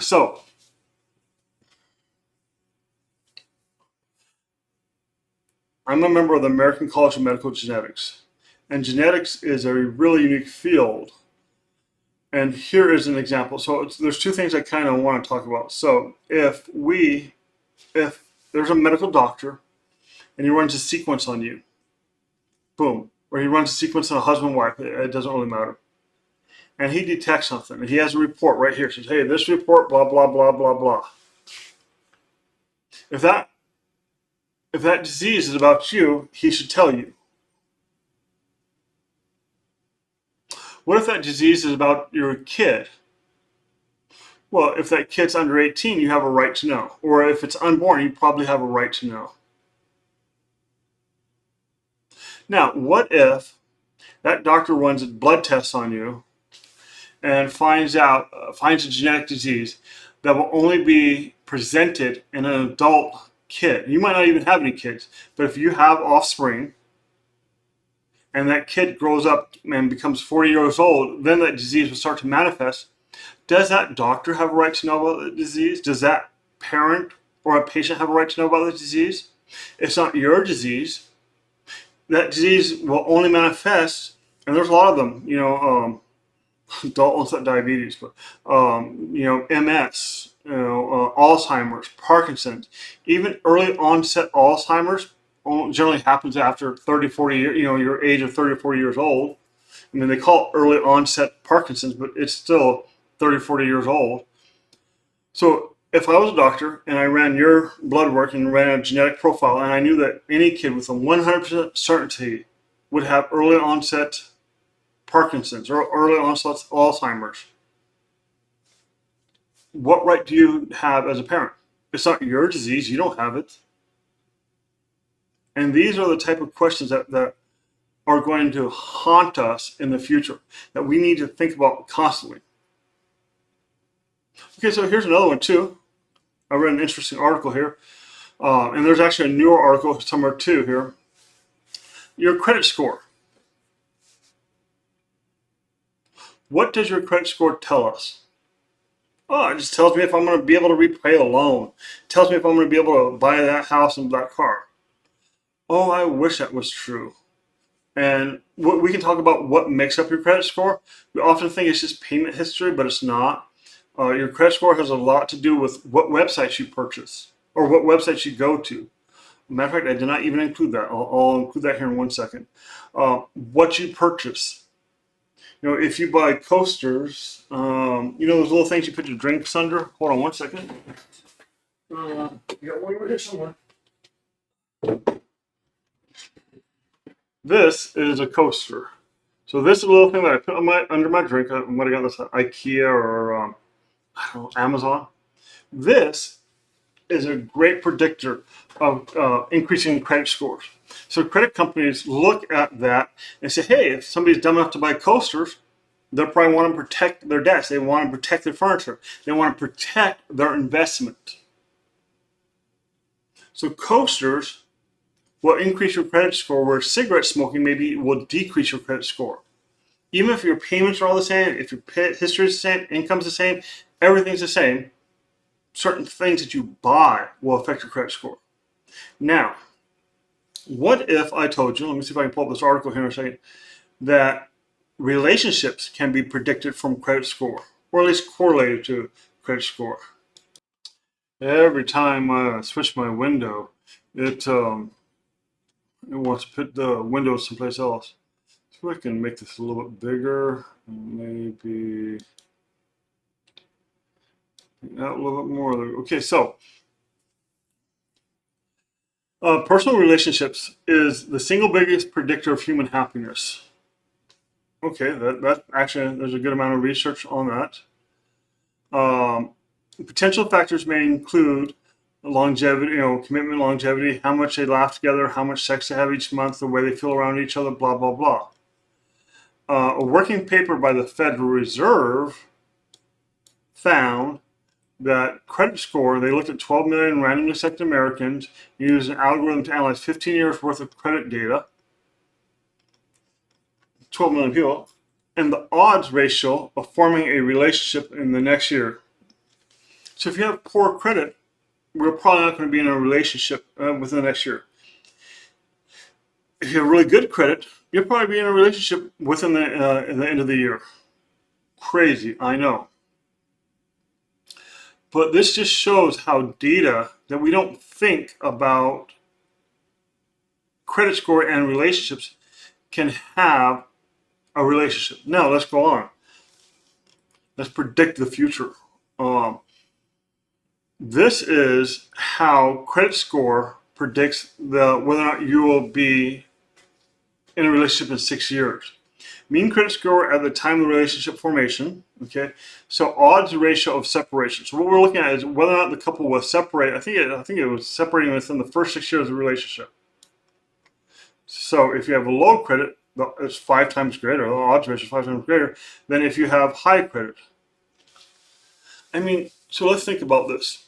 So, I'm a member of the American College of Medical Genetics. And genetics is a really unique field. And here is an example. So there's two things I kind of want to talk about. So if there's a medical doctor and he runs a sequence on you, boom, or he runs a sequence on a husband and wife, it doesn't really matter. And he detects something, and he has a report right here. Says, hey, this report, blah, blah, blah, blah, blah. If that disease is about you, he should tell you. What if that disease is about your kid? Well, if that kid's under 18, you have a right to know. Or if it's unborn, you probably have a right to know. Now, what if that doctor runs blood tests on you and finds a genetic disease that will only be presented in an adult kid? You might not even have any kids, but if you have offspring and that kid grows up and becomes 40 years old, then that disease will start to manifest. Does that doctor have a right to know about the disease? Does that parent or a patient have a right to know about the disease? It's not your disease. That disease will only manifest, and there's a lot of them, adult onset diabetes, but MS, Alzheimer's, Parkinson's, even early onset Alzheimer's generally happens after 30, 40 years, your age of 30 or 40 years old. I mean, they call it early onset Parkinson's, but it's still 30, 40 years old. So if I was a doctor and I ran your blood work and ran a genetic profile, and I knew that any kid with a 100% certainty would have early onset Parkinson's or early onset Alzheimer's, what right do you have as a parent? It's not your disease. You don't have it. And these are the type of questions that are going to haunt us in the future, that we need to think about constantly. Okay, so here's another one too. I read an interesting article here, and there's actually a newer article somewhere too here. Your credit score. What does your credit score tell us? Oh, it just tells me if I'm going to be able to repay a loan. It tells me if I'm going to be able to buy that house and that car. Oh, I wish that was true. And we can talk about what makes up your credit score. We often think it's just payment history, but it's not. Your credit score has a lot to do with what websites you purchase or what websites you go to. Matter of fact, I did not even include that. I'll include that here in 1 second. What you purchase. You know, if you buy coasters, you know those little things you put your drinks under? Hold on 1 second. You got one over here somewhere. This is a coaster. So this is a little thing that I put on under my drink. I might have got this at IKEA or I don't know, Amazon. This is a great predictor of increasing credit scores. So credit companies look at that and say, hey, if somebody's dumb enough to buy coasters, they'll probably want to protect their debts. They want to protect their furniture. They want to protect their investment. So coasters will increase your credit score, where cigarette smoking maybe will decrease your credit score. Even if your payments are all the same, if your history is the same, income's the same, everything's the same, certain things that you buy will affect your credit score. Now, what if I told you, let me see if I can pull up this article here in a second, that relationships can be predicted from credit score, or at least correlated to credit score. Every time I switch my window, it wants to put the window someplace else. So I can make this a little bit bigger, maybe out a little bit more. Okay, so personal relationships is the single biggest predictor of human happiness. Okay, that actually, there's a good amount of research on that. Potential factors may include longevity, you know, commitment, longevity, how much they laugh together, how much sex they have each month, the way they feel around each other, blah, blah, blah. A working paper by the Federal Reserve found that credit score, they looked at 12 million randomly selected Americans, used an algorithm to analyze 15 years worth of credit data, 12 million people, and the odds ratio of forming a relationship in the next year. So if you have poor credit, we're probably not going to be in a relationship within the next year. If you have really good credit, you'll probably be in a relationship within the end of the year. Crazy, I know. But this just shows how data that we don't think about credit score and relationships can have a relationship. Now let's go on. Let's predict the future. This is how credit score predicts whether or not you will be in a relationship in 6 years. Mean credit score at the time of relationship formation. Okay, so odds ratio of separation. So what we're looking at is whether or not the couple will separate. I think it was separating within the first 6 years of the relationship. So if you have a low credit, it's 5 times greater. The odds ratio is 5 times greater than if you have high credit. I mean, so let's think about this.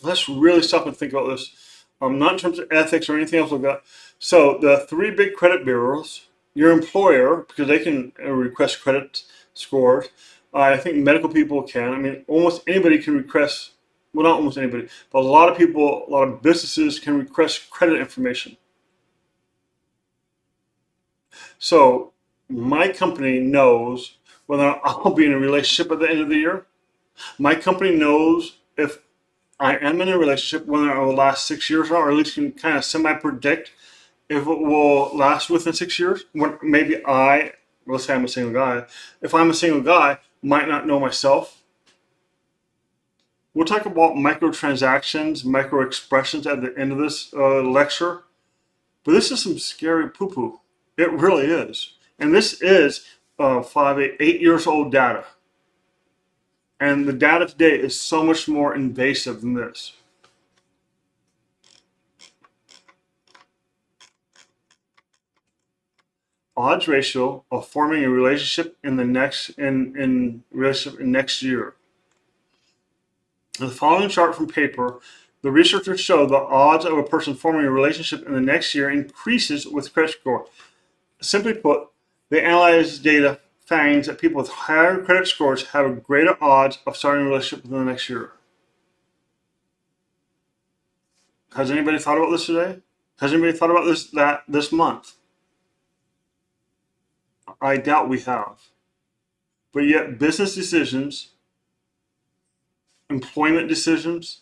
Let's really stop and think about this. Not in terms of ethics or anything else like that. So the 3 big credit bureaus, your employer, because they can request credit scores. I think medical people can. I mean, almost anybody can request, well, not almost anybody, but a lot of people, a lot of businesses can request credit information. So my company knows whether I'll be in a relationship at the end of the year. My company knows if I am in a relationship, whether it will last 6 years or at least can kind of semi-predict if it will last within 6 years. When maybe let's say I'm a single guy. If I'm a single guy, might not know myself. We'll talk about microtransactions, microexpressions at the end of this lecture. But this is some scary poo-poo. It really is. And this is 8 years old data. And the data today is so much more invasive than this. Odds ratio of forming a relationship in the next in relationship in next year. In the following chart from paper, the researchers show the odds of a person forming a relationship in the next year increases with credit score. Simply put, they analyze data finds that people with higher credit scores have greater odds of starting a relationship within the next year. Has anybody thought about this today? Has anybody thought about this month? I doubt we have. But yet business decisions, employment decisions,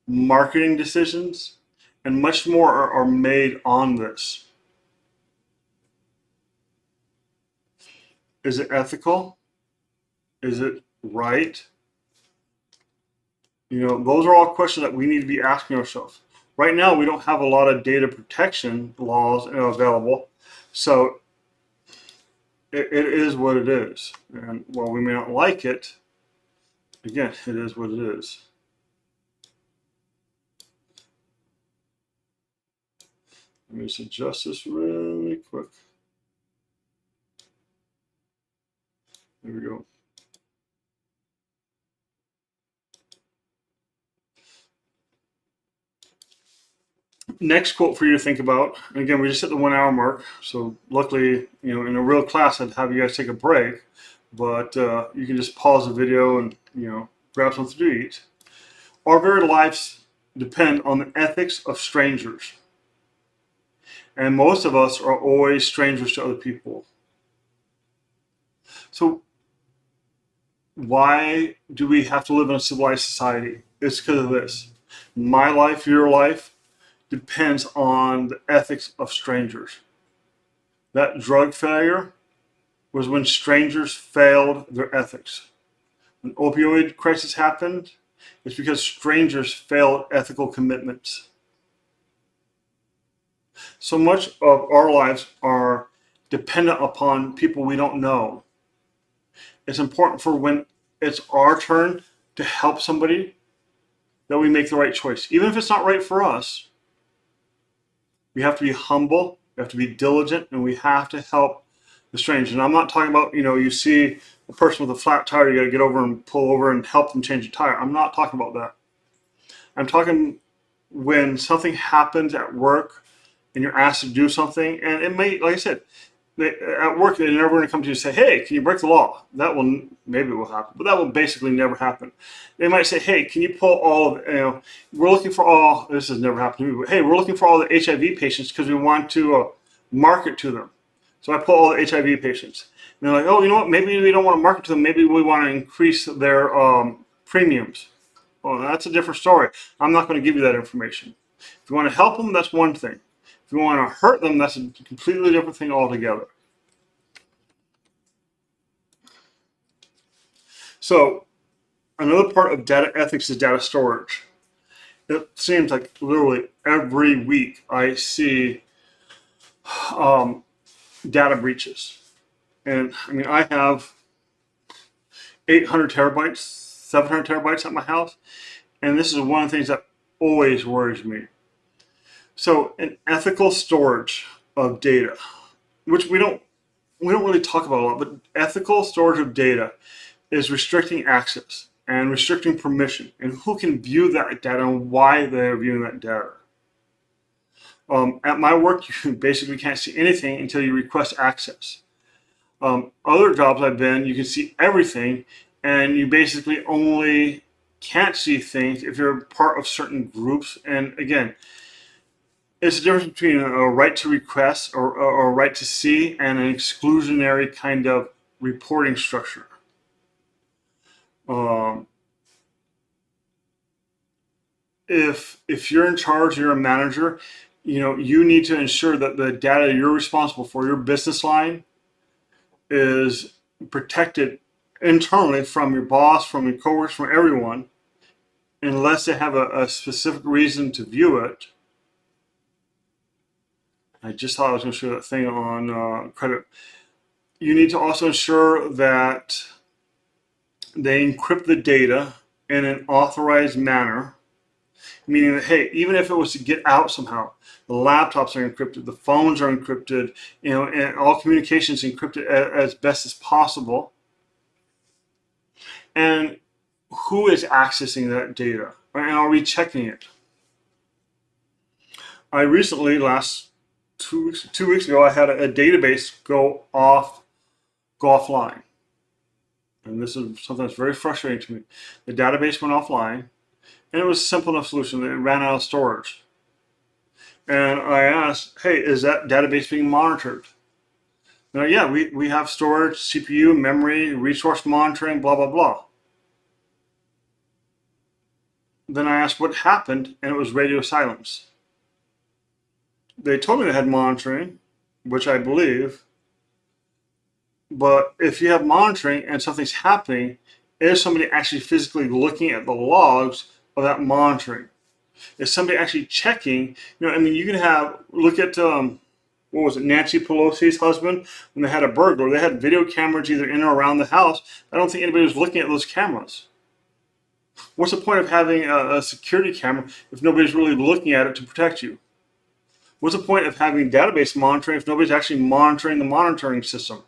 marketing decisions, and much more are made on this. Is it ethical? Is it right? Those are all questions that we need to be asking ourselves. Right now, we don't have a lot of data protection laws available, so it is what it is. And while we may not like it, again, it is what it is. Let me just adjust this really quick. There we go. Next quote for you to think about. And again, we just hit the 1 hour mark. So luckily, in a real class, I'd have you guys take a break. But you can just pause the video and, grab something to eat. Our very lives depend on the ethics of strangers. And most of us are always strangers to other people. So why do we have to live in a civilized society? It's because of this. My life, your life, depends on the ethics of strangers. That drug failure was when strangers failed their ethics. When opioid crisis happened, it's because strangers failed ethical commitments. So much of our lives are dependent upon people we don't know. It's important for when it's our turn to help somebody that we make the right choice. Even if it's not right for us, we have to be humble, we have to be diligent, and we have to help the stranger. And I'm not talking about, you see a person with a flat tire, you got to get over and pull over and help them change a tire. I'm not talking about that. I'm talking when something happens at work and you're asked to do something, and it may, like I said, at work they're never going to come to you and say, hey, can you break the law? That will, maybe it will happen, but that will basically never happen. They might say, hey, can you pull all of, we're looking for all, this has never happened to me, but hey, we're looking for all the HIV patients because we want to market to them. So I pull all the HIV patients. And they're like, oh, you know what, maybe we don't want to market to them, maybe we want to increase their premiums. Well, that's a different story. I'm not going to give you that information. If you want to help them, that's one thing. If you want to hurt them, that's a completely different thing altogether. So another part of data ethics is data storage. It seems like literally every week I see data breaches. And I mean, I have 800 terabytes, 700 terabytes at my house. And this is one of the things that always worries me. So an ethical storage of data, which we don't really talk about a lot, but ethical storage of data is restricting access and restricting permission and who can view that data and why they're viewing that data. At my work, you basically can't see anything until you request access. Other jobs I've been, you can see everything, and you basically only can't see things if you're part of certain groups. And again, it's the difference between a right to request or a right to see and an exclusionary kind of reporting structure. If you're in charge, you're a manager, you need to ensure that the data you're responsible for, your business line, is protected internally from your boss, from your coworkers, from everyone, unless they have a specific reason to view it. I just thought I was going to show that thing on credit. You need to also ensure that they encrypt the data in an authorized manner, meaning that, hey, even if it was to get out somehow, the laptops are encrypted, the phones are encrypted, and all communications encrypted as best as possible. And who is accessing that data, right? And are we checking it? I recently, last 2 weeks ago, I had a database go offline. And this is something that's very frustrating to me. The database went offline, and it was a simple enough solution. It ran out of storage. And I asked, hey, is that database being monitored? Now, yeah, we have storage, CPU, memory, resource monitoring, blah, blah, blah. Then I asked what happened, and it was radio silence. They told me they had monitoring, which I believe. But if you have monitoring and something's happening, is somebody actually physically looking at the logs of that monitoring? Is somebody actually checking? I mean, you can look at, what was it, Nancy Pelosi's husband, when they had a burglar, they had video cameras either in or around the house. I don't think anybody was looking at those cameras. What's the point of having a security camera if nobody's really looking at it to protect you? What's the point of having database monitoring if nobody's actually monitoring the monitoring system?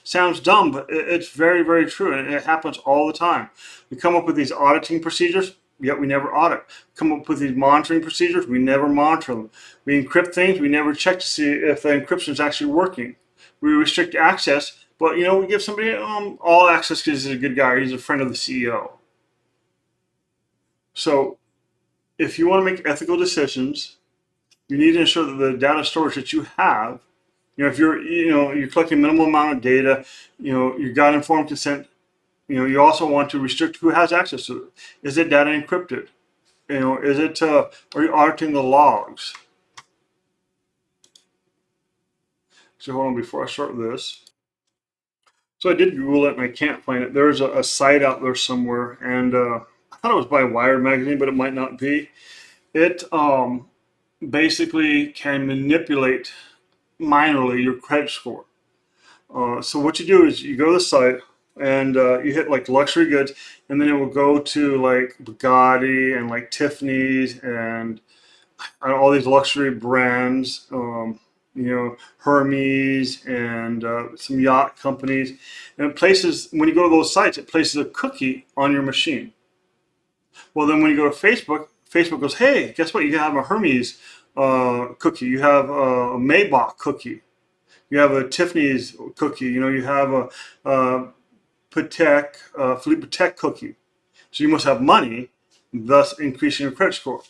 Sounds dumb, but it's very, very true, and it happens all the time. We come up with these auditing procedures, yet we never audit. Come up with these monitoring procedures, we never monitor them. We encrypt things, we never check to see if the encryption is actually working. We restrict access, but we give somebody all access because he's a good guy, or he's a friend of the CEO. So, if you want to make ethical decisions, you need to ensure that the data storage that you have, if you're collecting a minimal amount of data, you got informed consent. You also want to restrict who has access to it. Is it data encrypted? Is it? Are you auditing the logs? So hold on before I start this. So I did Google it and I can't find it. There's a site out there somewhere, and I thought it was by Wired magazine, but it might not be. It basically can manipulate minorly your credit score. So what you do is you go to the site and you hit like luxury goods, and then it will go to like Bugatti and like Tiffany's and all these luxury brands, Hermes and some yacht companies. And it places, when you go to those sites, it places a cookie on your machine. Well, then when you go to Facebook, Facebook goes, hey, guess what? You have a Hermes cookie. You have a Maybach cookie. You have a Tiffany's cookie. You have a Philippe Patek cookie. So you must have money, thus increasing your credit score.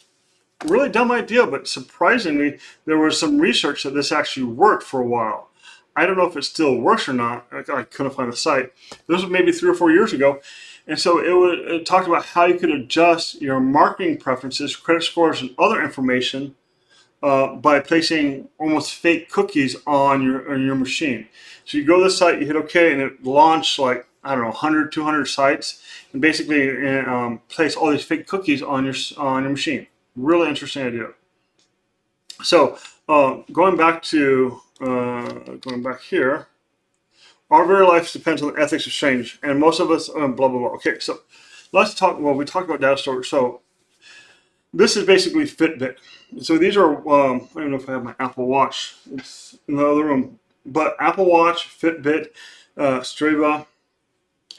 Really dumb idea, but surprisingly, there was some research that this actually worked for a while. I don't know if it still works or not. I couldn't find the site. This was maybe 3 or 4 years ago. And so it talked about how you could adjust your marketing preferences, credit scores, and other information by placing almost fake cookies on your machine. So you go to the site, you hit OK, and it launched like, I don't know, 100, 200 sites, and basically place all these fake cookies on your machine. Really interesting idea. So going back here, our very life depends on the ethics of exchange, and most of us blah blah blah. Okay, so let's talk. Well, we talked about data storage. So this is basically Fitbit. So these are I don't know if I have my Apple Watch. It's in the other room, but Apple Watch, Fitbit, Strava,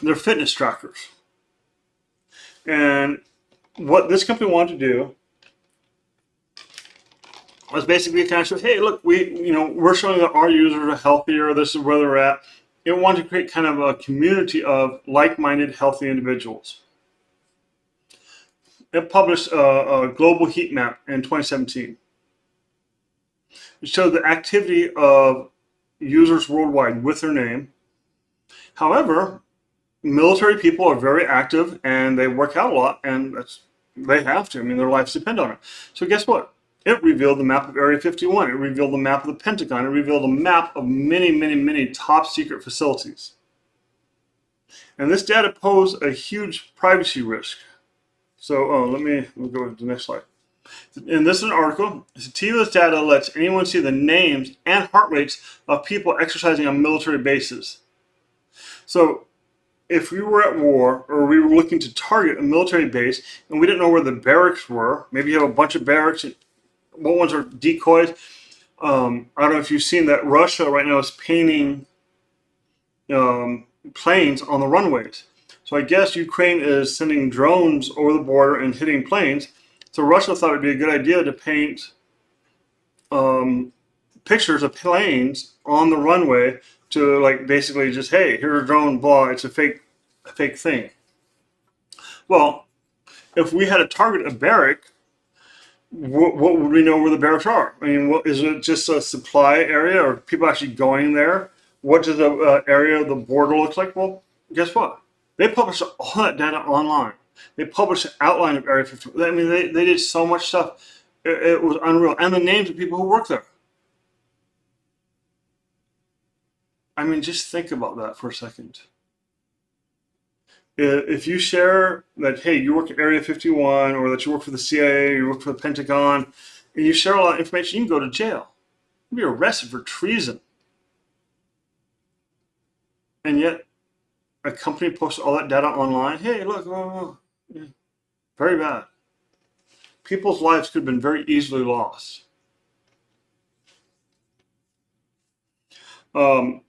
they're fitness trackers. And what this company wanted to do was basically kind of show, hey, look, we're showing that our users are healthier. This is where they're at. It wanted to create kind of a community of like-minded, healthy individuals. It published a global heat map in 2017. It showed the activity of users worldwide with their name. However, military people are very active and they work out a lot, and they have to. I mean, their lives depend on it. So guess what? It revealed the map of Area 51. It revealed the map of the Pentagon. It revealed a map of many, many, many top secret facilities. And this data posed a huge privacy risk. So let me go to the next slide. And this is an article. Sativa's data lets anyone see the names and heart rates of people exercising on military bases. So if we were at war or we were looking to target a military base and we didn't know where the barracks were, maybe you have a bunch of barracks, what ones are decoys? I don't know if you've seen that Russia right now is painting planes on the runways. So I guess Ukraine is sending drones over the border and hitting planes. So Russia thought it'd be a good idea to paint pictures of planes on the runway to like basically just, hey, here's a drone, blah, it's a fake thing. Well, if we had to target a barrack, what would we know where the barracks are? I mean, is it just a supply area, or people actually going there? What does the area of the border look like? Well, guess what? They published all that data online. They published an outline of Area 51. I mean, they did so much stuff. It was unreal. And the names of people who work there. I mean, just think about that for a second. If you share that, hey, you work at Area 51, or that you work for the CIA, or you work for the Pentagon, and you share a lot of information, you can go to jail. You'll be arrested for treason. And yet, a company posts all that data online. Hey, look, yeah, very bad. People's lives could have been very easily lost. We're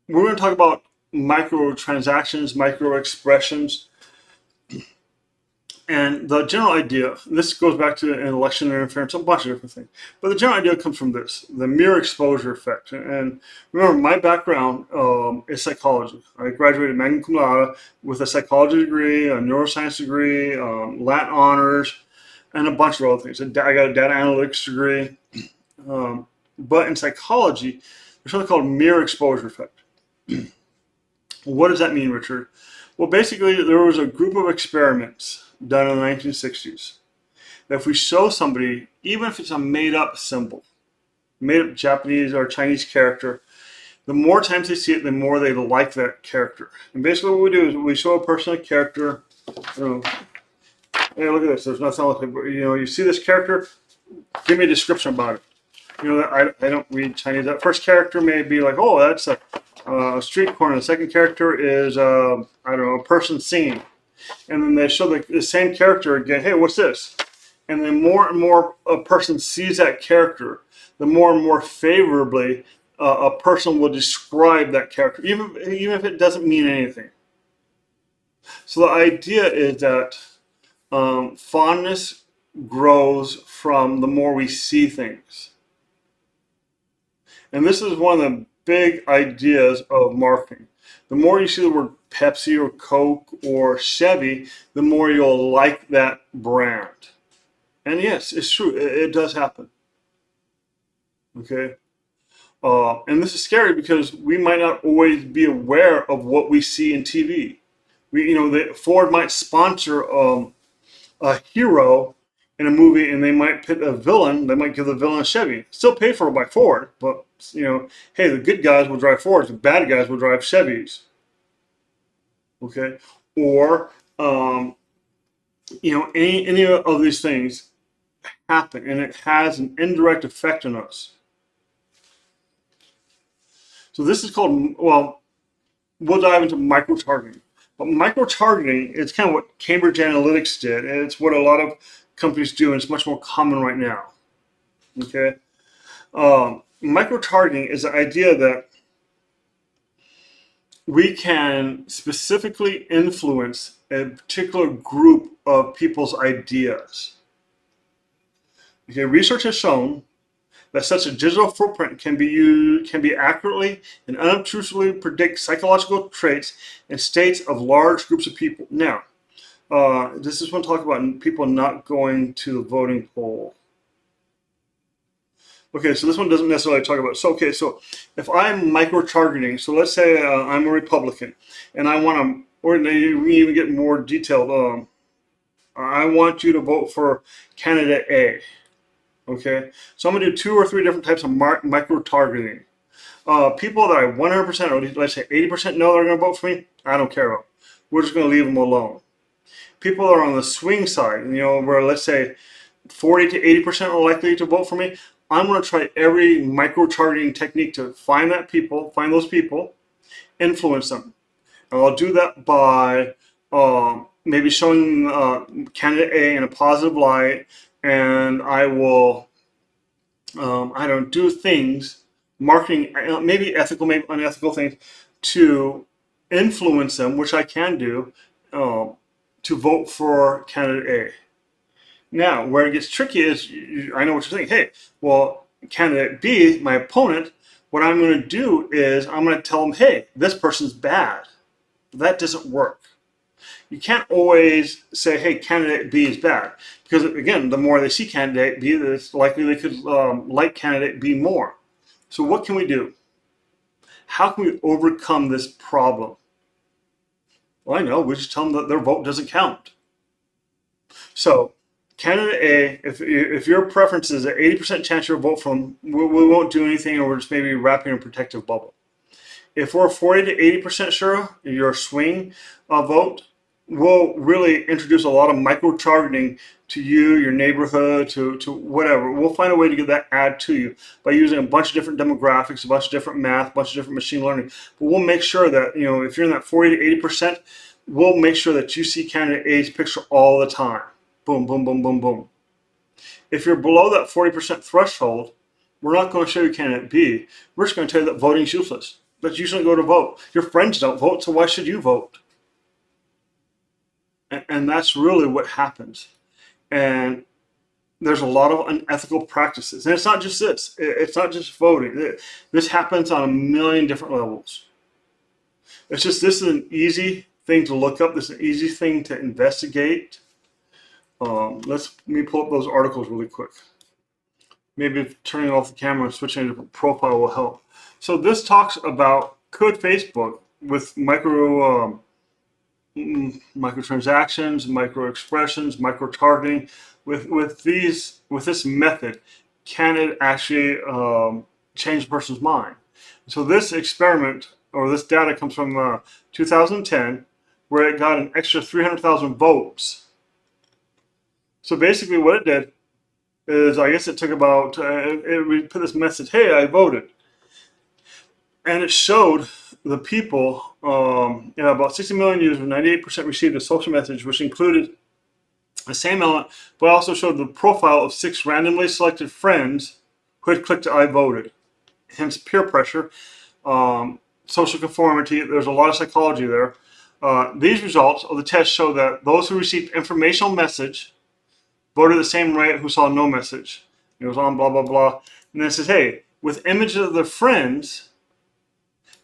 going to talk about microtransactions, microexpressions, and the general idea. This goes back to an election interference, a bunch of different things. But the general idea comes from this: the mere exposure effect. And remember, my background is psychology. I graduated magna cum laude with a psychology degree, a neuroscience degree, Latin honors, and a bunch of other things. I got a data analytics degree. But in psychology, there's something called mere exposure effect. What does that mean, Richard? Well, basically, there was a group of experiments done in the 1960s that if we show somebody, even if it's a made-up symbol, made-up Japanese or Chinese character, the more times they see it, the more they like that character. And basically what we do is we show a person a character, hey, look at this, there's nothing else, you see this character, give me a description about it. I don't read Chinese. That first character may be like, oh, that's a street corner. The second character is, I don't know, a person singing. And then they show the same character again. Hey, what's this? And then more and more a person sees that character, the more and more favorably a person will describe that character, even if it doesn't mean anything. So the idea is that fondness grows from the more we see things. And this is one of the big ideas of marketing. The more you see the word Pepsi or Coke or Chevy, the more you'll like that brand. And yes, it's true. It does happen. Okay? And this is scary because we might not always be aware of what we see in TV. Ford might sponsor a hero in a movie, and they might put a villain. They might give the villain a Chevy. Still paid for by Ford, but hey, the good guys will drive Fords, the bad guys will drive Chevys. Okay, or any of these things happen, and it has an indirect effect on us. So this is called, well, we'll dive into micro-targeting. But micro-targeting is kind of what Cambridge Analytics did, and it's what a lot of companies do, and it's much more common right now. Okay, micro-targeting is the idea that we can specifically influence a particular group of people's ideas. Okay, research has shown that such a digital footprint can be accurately and unobtrusively predict psychological traits and states of large groups of people. Now, this is when I talk about people not going to the voting poll. Okay, so this one doesn't necessarily talk about. So if I'm micro-targeting, so let's say I'm a Republican, and I want to, or we even get more detailed. I want you to vote for candidate A. Okay, so I'm going to do 2 or 3 different types of micro-targeting. People that I 100%, or let's say 80% know they're going to vote for me, I don't care about. We're just going to leave them alone. People that are on the swing side, where let's say 40 to 80% are likely to vote for me, I'm going to try every micro-targeting technique to find those people, influence them. And I'll do that by maybe showing candidate A in a positive light, and I will, do things, marketing, maybe ethical, maybe unethical things, to influence them, which I can do, to vote for candidate A. Now, where it gets tricky is, I know what you're thinking. Hey, well, candidate B, my opponent, what I'm going to do is I'm going to tell them, hey, this person's bad. That doesn't work. You can't always say, hey, candidate B is bad. Because, again, the more they see candidate B, it's likely they could like candidate B more. So what can we do? How can we overcome this problem? Well, I know. We just tell them that their vote doesn't count. So candidate A, if your preference is an 80% chance you'll vote for them, we won't do anything, or we're just maybe wrapping a protective bubble. If we're 40 to 80% sure your swing vote, we'll really introduce a lot of micro-targeting to you, your neighborhood, to whatever. We'll find a way to get that ad to you by using a bunch of different demographics, a bunch of different math, a bunch of different machine learning. But we'll make sure that, you know, if you're in that 40 to 80%, we'll make sure that you see candidate A's picture all the time. Boom, boom, boom, boom, boom. If you're below that 40% threshold, we're not going to show you candidate B. We're just going to tell you that voting is useless. That you shouldn't go to vote. Your friends don't vote, so why should you vote? And that's really what happens. And there's a lot of unethical practices. And it's not just this. It's not just voting. This happens on a million different levels. It's just, this is an easy thing to look up. This is an easy thing to investigate. Let me pull up those articles really quick. Maybe turning off the camera and switching to a different profile will help. So this talks about, could Facebook with microtransactions, microexpressions, micro-targeting, with this method, can it actually change a person's mind? So this experiment, or this data, comes from 2010, where it got an extra 300,000 votes. So basically what it did is, I guess it took about, we put this message, hey, I voted. And it showed the people, about 60 million users, 98% received a social message, which included the same element, but also showed the profile of 6 randomly selected friends who had clicked I voted. Hence peer pressure, social conformity. There's a lot of psychology there. These results of the test show that those who received informational message voted the same way who saw no message. It was on blah, blah, blah. And then it says, hey, with images of their friends,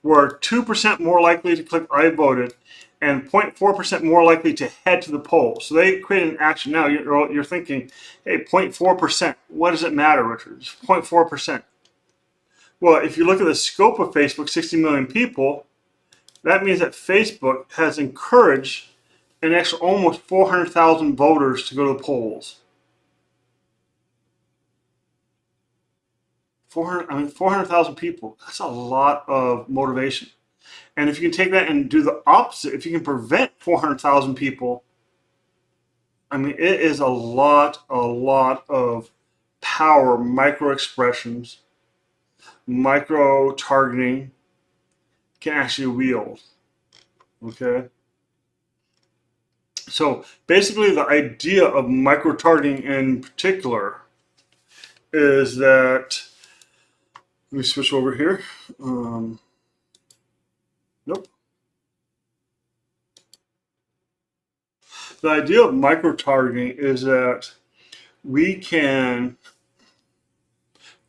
were 2% more likely to click I voted and 0.4% more likely to head to the polls. So they created an action. Now you're thinking, hey, 0.4%, what does it matter, Richard? It's 0.4%. Well, if you look at the scope of Facebook, 60 million people, that means that Facebook has encouraged an extra almost 400,000 voters to go to the polls. 400,000 people. That's a lot of motivation. And if you can take that and do the opposite, if you can prevent 400,000 people, I mean, it is a lot of power, micro-expressions, micro-targeting can actually wield. Okay? So basically the idea of micro-targeting in particular is that, let me switch over here. Nope. The idea of micro-targeting is that we can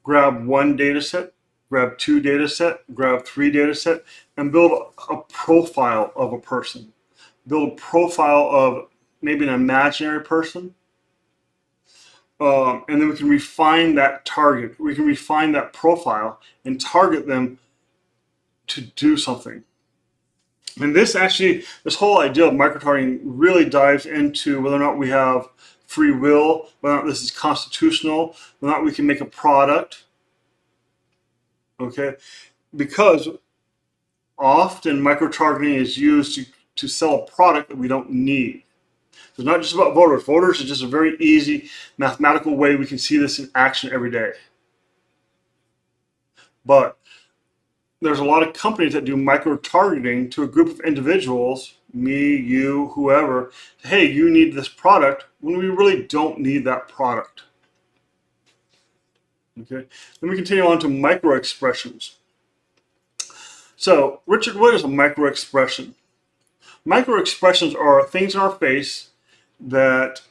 grab one data set, grab 2 data set, grab 3 data set, and build a profile of a person. Build a profile of maybe an imaginary person. And then we can refine that target. We can refine that profile and target them to do something. And this whole idea of microtargeting really dives into whether or not we have free will, whether or not this is constitutional, whether or not we can make a product. Okay? Because often microtargeting is used to sell a product that we don't need. It's not just about voters. Voters is just a very easy mathematical way we can see this in action every day. But there's a lot of companies that do micro-targeting to a group of individuals, me, you, whoever. Hey, you need this product, when we really don't need that product. Okay. Then we continue on to micro-expressions. So, Richard, what is a microexpression? Microexpressions are things in our face that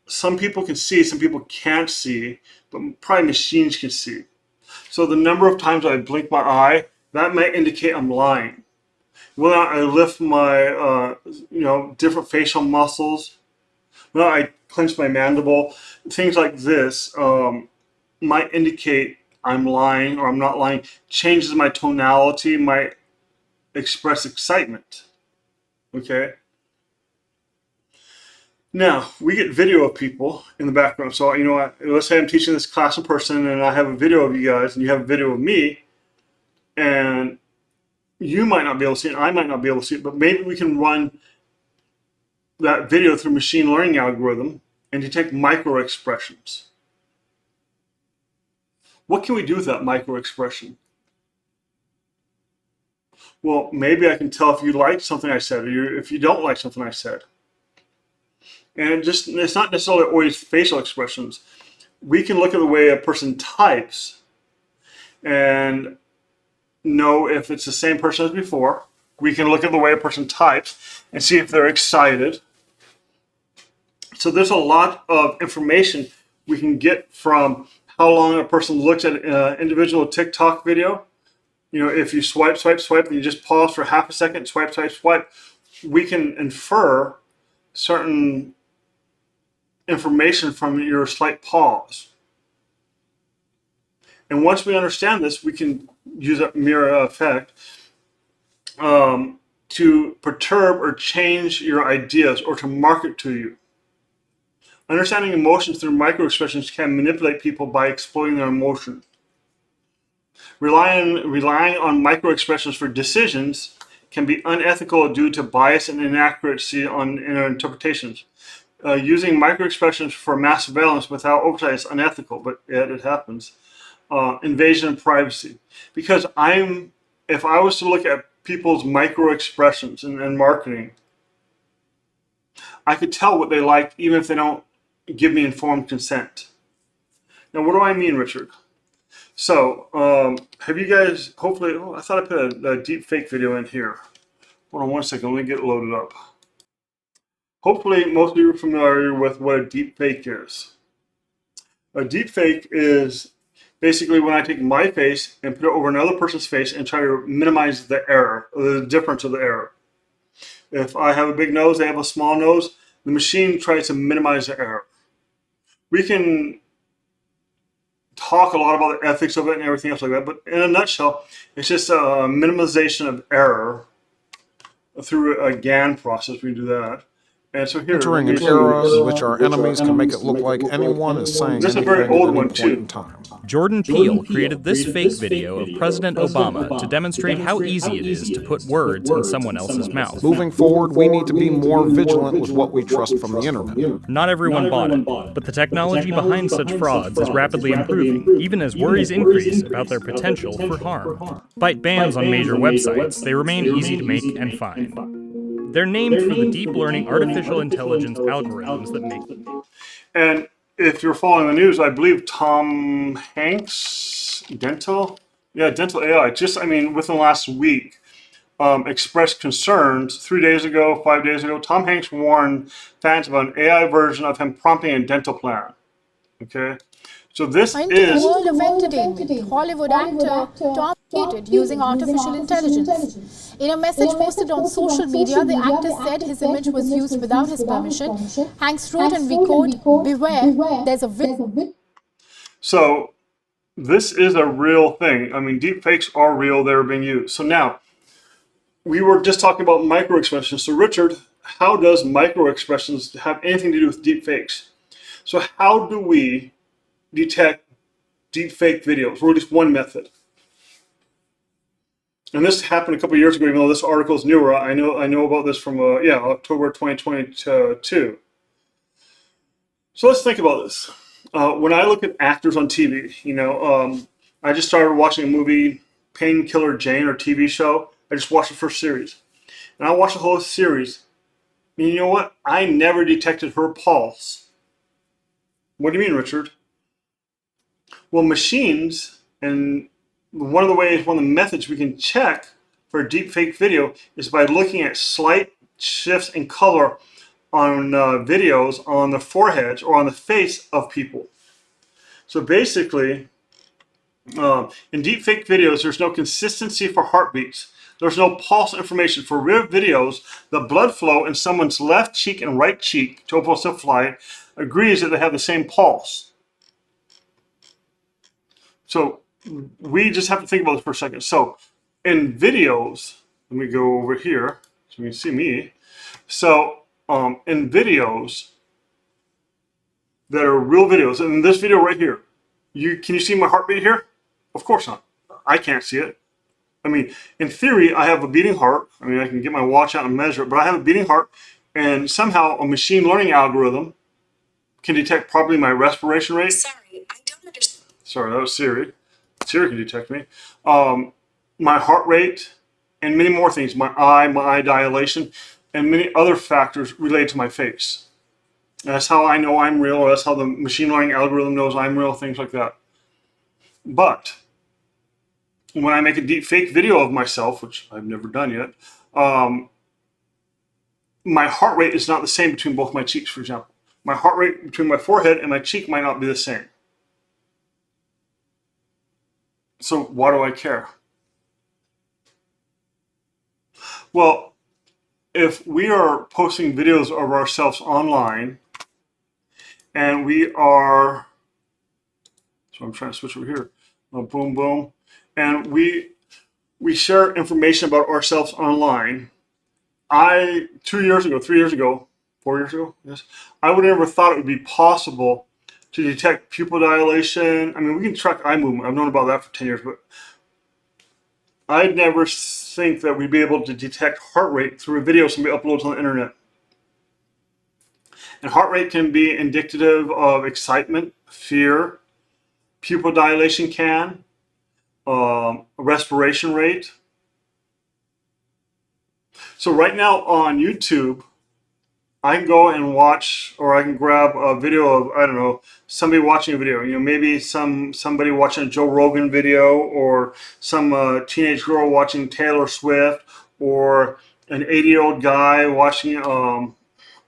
some people can see, some people can't see, but probably machines can see. So the number of times I blink my eye, that might indicate I'm lying. When I lift my, different facial muscles, when I clench my mandible, things like this might indicate I'm lying or I'm not lying. Changes my tonality, might express excitement. Okay? Now, we get video of people in the background. So, let's say I'm teaching this class in person and I have a video of you guys and you have a video of me, and you might not be able to see it, I might not be able to see it, but maybe we can run that video through machine learning algorithm and detect microexpressions. What can we do with that microexpression? Well, maybe I can tell if you like something I said or if you don't like something I said. And it's not necessarily always facial expressions. We can look at the way a person types and know if it's the same person as before. We can look at the way a person types and see if they're excited. So there's a lot of information we can get from how long a person looks at an individual TikTok video. If you swipe, and you just pause for half a second, swipe, we can infer certain information from your slight pause. And once we understand this, we can use a mirror effect to perturb or change your ideas or to market to you. Understanding emotions through microexpressions can manipulate people by exploiting their emotions. Relying on microexpressions for decisions can be unethical due to bias and inaccuracy in our interpretations. Using microexpressions for mass surveillance without oversight is unethical, but yet it happens. Invasion of privacy. Because if I was to look at people's microexpressions and marketing, I could tell what they like even if they don't give me informed consent. Now, what do I mean, Richard? So, have you guys, hopefully, I thought I put a deep fake video in here. Hold on one second, let me get it loaded up. Hopefully, most of you are familiar with what a deep fake is. A deep fake is basically when I take my face and put it over another person's face and try to minimize the error, or the difference of the error. If I have a big nose, they have a small nose, the machine tries to minimize the error. We can talk a lot about the ethics of it and everything else like that, but in a nutshell, it's just a minimization of error through a GAN process. We do that. And so here, entering an era in which our enemies can make it look like anyone is saying this is a anything very at old any one point too. in time. Jordan Peele created this fake video of President Obama to demonstrate how easy it is to put words in someone else's mouth. Moving forward, we need to be more vigilant with what we trust from the internet. Not everyone bought it, but the technology behind such frauds is rapidly improving, even as worries increase about their potential for harm. Despite bans on major websites, they remain easy to make and find. They're named for the deep learning artificial intelligence algorithms that make them. And if you're following the news, I believe Tom Hanks, Dental AI, within the last week, expressed concerns 3 days ago, 5 days ago. Tom Hanks warned fans about an AI version of him prompting a dental plan. Okay? So this Into is... the world of entertainment, Hollywood actor Tom hated using artificial intelligence. In a message posted on social media, the actor said his image was used without his permission. Hanks wrote, and we quote, "Beware, there's a villain." So this is a real thing. I mean, deep fakes are real. They're being used. So now, we were just talking about microexpressions. So Richard, how does microexpressions have anything to do with deep fakes? So how do we detect deep fake videos? Or at least one method. And this happened a couple of years ago, even though this article is newer. I know about this from October 2022. So let's think about this. When I look at actors on TV, I just started watching a movie, Painkiller Jane, or TV show. I just watched the first series. And I watched the whole series. And you know what? I never detected her pulse. What do you mean, Richard? Well, machines and one of the methods we can check for a deepfake video is by looking at slight shifts in color on videos on the foreheads or on the face of people. So basically, in deepfake videos, there's no consistency for heartbeats. There's no pulse information. For real videos, the blood flow in someone's left cheek and right cheek, toposyphilite, agrees that they have the same pulse. So we just have to think about this for a second. So in videos, let me go over here so you can see me. So in videos that are real videos, and in this video right here, can you see my heartbeat here? Of course not. I can't see it. I mean, in theory, I have a beating heart. I mean, I can get my watch out and measure it, but I have a beating heart, and somehow a machine learning algorithm can detect probably my respiration rate. Sorry, I don't understand. Sorry, that was Siri. Siri can detect me. My heart rate, and many more things. My eye dilation, and many other factors related to my face. And that's how I know I'm real, or that's how the machine learning algorithm knows I'm real, things like that. But when I make a deep fake video of myself, which I've never done yet, my heart rate is not the same between both my cheeks, for example. My heart rate between my forehead and my cheek might not be the same. So why do I care? Well, if we are posting videos of ourselves online and we are, so I'm trying to switch over here, boom, boom, and we share information about ourselves online. 2 years ago, 3 years ago, 4 years ago, yes, I would have never thought it would be possible to detect pupil dilation. I mean, we can track eye movement. I've known about that for 10 years, but I'd never think that we'd be able to detect heart rate through a video somebody uploads on the internet. And heart rate can be indicative of excitement, fear, pupil dilation can, respiration rate. So right now on YouTube, I can go and watch, or I can grab a video of, I don't know, somebody watching a video. You know, maybe somebody watching a Joe Rogan video, or some teenage girl watching Taylor Swift, or an 80-year-old guy watching, I don't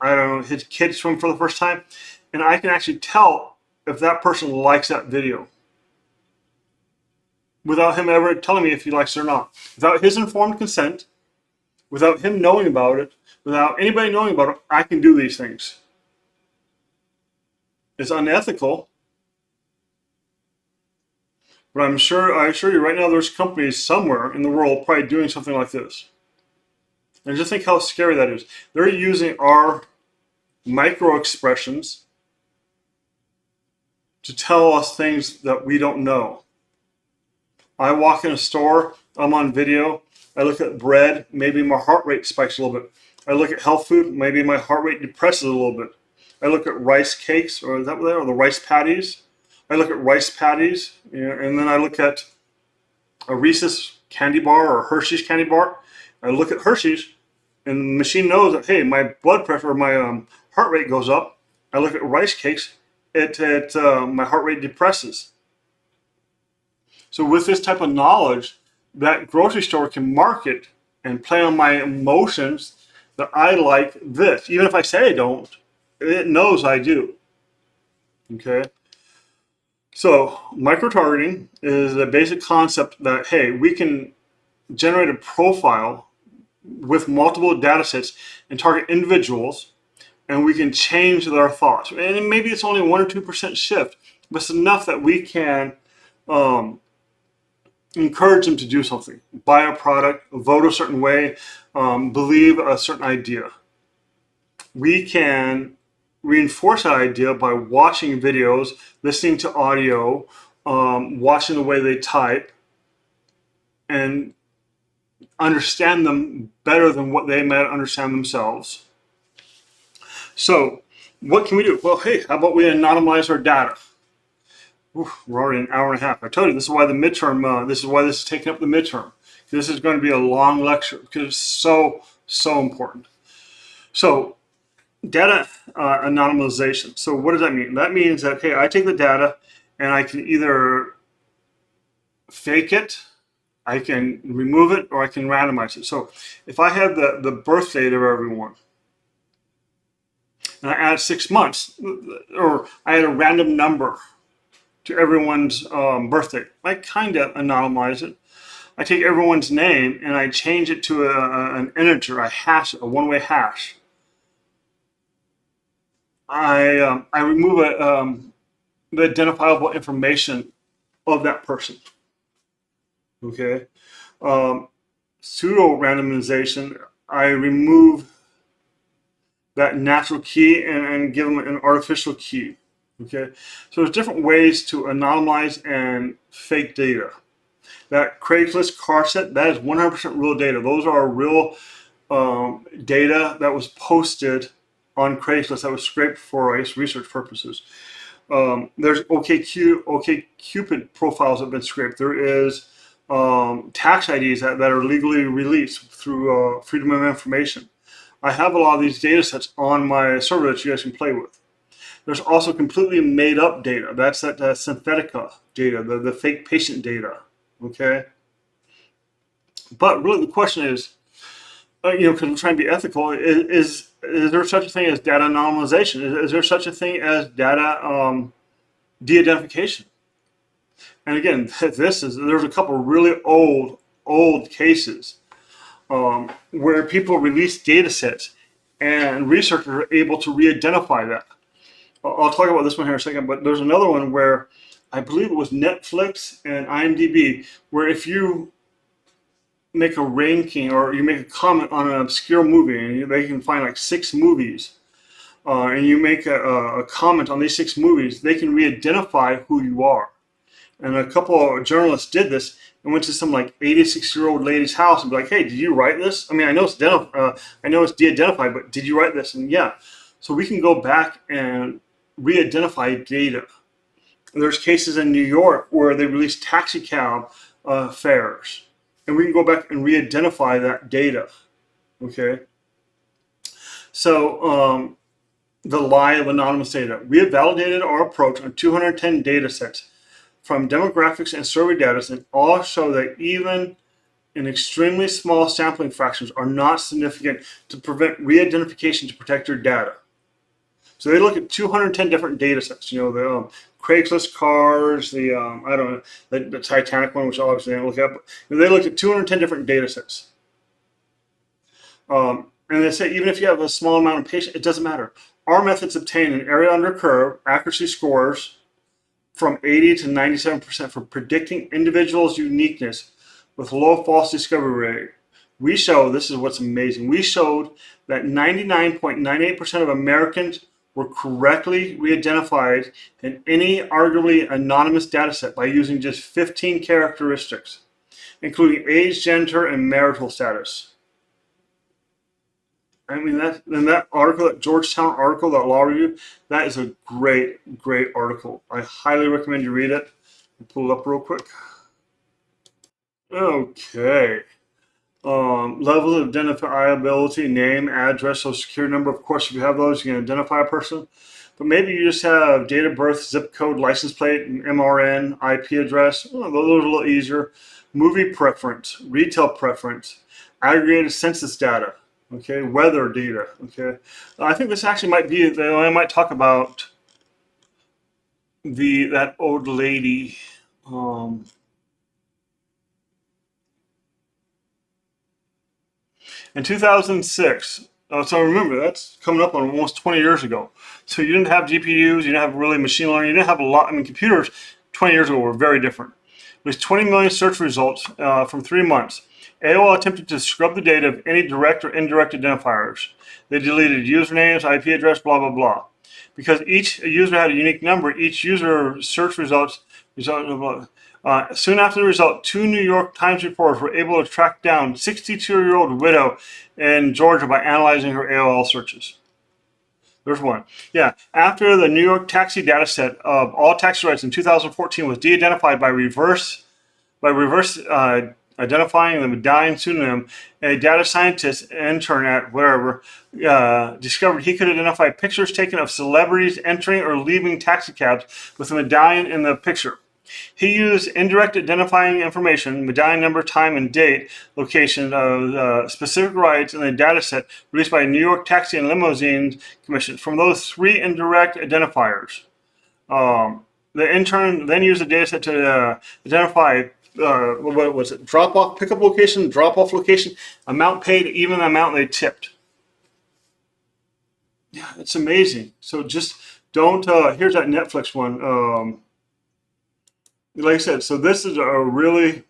know, his kid swim for the first time. And I can actually tell if that person likes that video without him ever telling me if he likes it or not. Without his informed consent, without him knowing about it, without anybody knowing about it, I can do these things. It's unethical, but I assure you right now there's companies somewhere in the world probably doing something like this. And just think how scary that is. They're using our microexpressions to tell us things that we don't know. I walk in a store, I'm on video, I look at bread, maybe my heart rate spikes a little bit. I look at health food, maybe my heart rate depresses a little bit. I look at rice cakes, or is that what they are, or the rice patties. I look at rice patties, you know, and then I look at a Reese's candy bar or a Hershey's candy bar. I look at Hershey's, and the machine knows that, hey, my blood pressure or my heart rate goes up. I look at rice cakes, my heart rate depresses. So with this type of knowledge, that grocery store can market and play on my emotions that I like this. Even if I say I don't, it knows I do. Okay? So microtargeting is a basic concept that, hey, we can generate a profile with multiple data sets and target individuals, and we can change their thoughts. And maybe it's only 1 or 2% shift, but it's enough that we can encourage them to do something, buy a product, vote a certain way, believe a certain idea. We can reinforce that idea by watching videos, listening to audio, watching the way they type, and understand them better than what they might understand themselves. So what can we do? Well, hey, how about we anonymize our data? We're already an hour and a half. I told you this is why the midterm, this is why this is taking up the midterm. This is going to be a long lecture because it's so important. So data anonymization. So what does that mean? That means that, hey, I take the data and I can either fake it, I can remove it, or I can randomize it. So if I have the birth date of everyone, and I add 6 months, or I add a random number to everyone's birthday, I kind of anonymize it. I take everyone's name and I change it to an integer, a hash, a one-way hash. I remove the identifiable information of that person. Okay. Pseudo randomization, I remove that natural key and give them an artificial key. Okay. So there's different ways to anonymize and fake data. That Craigslist car set, that is 100% real data. Those are real data that was posted on Craigslist that was scraped for, I guess, research purposes. There's OkCupid profiles that have been scraped. There is tax IDs that are legally released through Freedom of Information. I have a lot of these data sets on my server that you guys can play with. There's also completely made up data. That's that Synthetica data, the fake patient data. Okay. But really the question is, because I'm trying to be ethical, is there such a thing as data anonymization? Is there such a thing as data de-identification? And again, there's a couple of really old cases where people release data sets and researchers are able to re-identify that. I'll talk about this one here in a second, but there's another one where I believe it was Netflix and IMDb, where if you make a ranking or you make a comment on an obscure movie, and they can find like 6 movies, and you make a comment on these 6 movies, they can re-identify who you are. And a couple of journalists did this and went to some like 86-year-old lady's house and be like, "Hey, did you write this? I mean, I know it's de-identified, but did you write this?" And yeah, so we can go back and re-identify data. There's cases in New York where they release taxi cab fares, and we can go back and re-identify that data. Okay. So the lie of anonymous data. We have validated our approach on 210 data sets from demographics and survey data, and all show that even in extremely small sampling fractions are not significant to prevent re-identification to protect your data. So they look at 210 different data sets. The Craigslist cars, the I don't know, the Titanic one, which obviously I didn't look at, but they looked at 210 different data sets. And they say even if you have a small amount of patients, it doesn't matter. Our methods obtain an area under curve accuracy scores from 80 to 97% for predicting individuals' uniqueness with low false discovery rate. We show, this is what's amazing, we showed that 99.98% of Americans were correctly re-identified in any arguably anonymous data set by using just 15 characteristics, including age, gender, and marital status. I mean, that article, that Georgetown article, that law review, that is a great article. I highly recommend you read it. I'll pull it up real quick. Okay. Levels of identifiability, name, address, social security number. Of course, if you have those, you can identify a person. But maybe you just have date of birth, zip code, license plate, MRN, IP address. Those are a little easier. Movie preference, retail preference, aggregated census data. Okay, weather data. Okay, I think this actually might be. I might talk about that old lady. In 2006. So remember, that's coming up on almost 20 years ago. So you didn't have GPUs, you didn't have really machine learning, you didn't have a lot. I mean, computers 20 years ago were very different. There's 20 million search results from 3 months. AOL attempted to scrub the data of any direct or indirect identifiers. They deleted usernames, IP address, blah, blah, blah. Because each user had a unique number, each user search results. Soon after the result, 2 New York Times reporters were able to track down 62-year-old widow in Georgia by analyzing her AOL searches. There's one. Yeah, after the New York taxi data set of all taxi rides in 2014 was de-identified by reverse identifying the medallion pseudonym, a data scientist intern at wherever discovered he could identify pictures taken of celebrities entering or leaving taxi cabs with a medallion in the picture. He used indirect identifying information, medallion number, time, and date, location of specific rides in a data set released by New York Taxi and Limousine Commission. From those 3 indirect identifiers, the intern then used the data set to identify what was it? Drop-off, pickup location, drop-off location, amount paid, even the amount they tipped. Yeah, it's amazing. So just don't. Here's that Netflix one. Like I said, so this is a really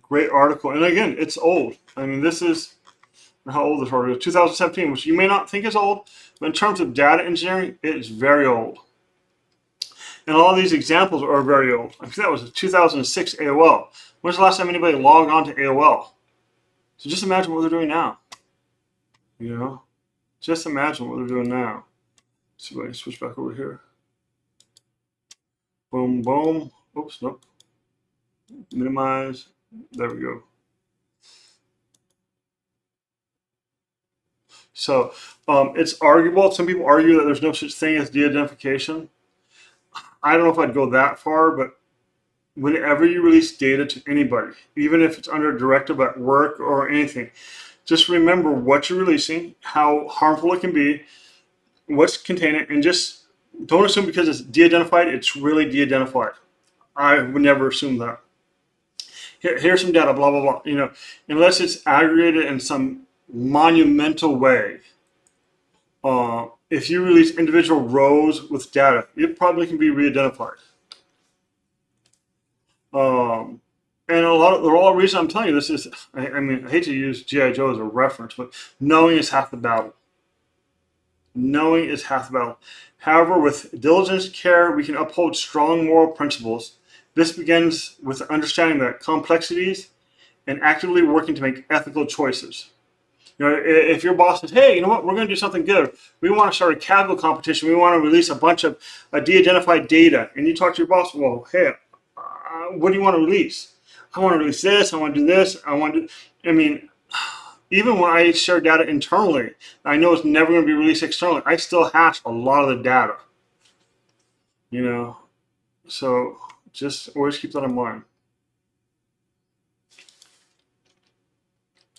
great article, and again, it's old. I mean, this is how old this article is. 2017, which you may not think is old, but in terms of data engineering, it is very old. And all of these examples are very old. I think that was a 2006 AOL. When's the last time anybody logged on to AOL? So just imagine what they're doing now. You know, just imagine what they're doing now. Let's see if I can switch back over here. Boom, boom. Oops, nope. Minimize. There we go. So it's arguable. Some people argue that there's no such thing as de-identification. I don't know if I'd go that far, but whenever you release data to anybody, even if it's under a directive at work or anything, just remember what you're releasing, how harmful it can be, what's contained it, and just don't assume because it's de-identified, it's really de-identified. I would never assume that. Here's some data, blah, blah, blah. You know, unless it's aggregated in some monumental way. If you release individual rows with data, it probably can be re-identified. And the whole reason I'm telling you this is, I mean, I hate to use G.I. Joe as a reference, but knowing is half the battle. Knowing is half the battle. However, with diligence, care, we can uphold strong moral principles. This begins with understanding the complexities and actively working to make ethical choices. You know, if your boss says, hey, you know what, we're going to do something good. We want to start a Kaggle competition. We want to release a bunch of de-identified data. And you talk to your boss, well, hey, what do you want to release? I want to release this. I want to do this. I want to, I mean, even when I share data internally, I know it's never going to be released externally. I still hash a lot of the data. You know, so just always keep that in mind.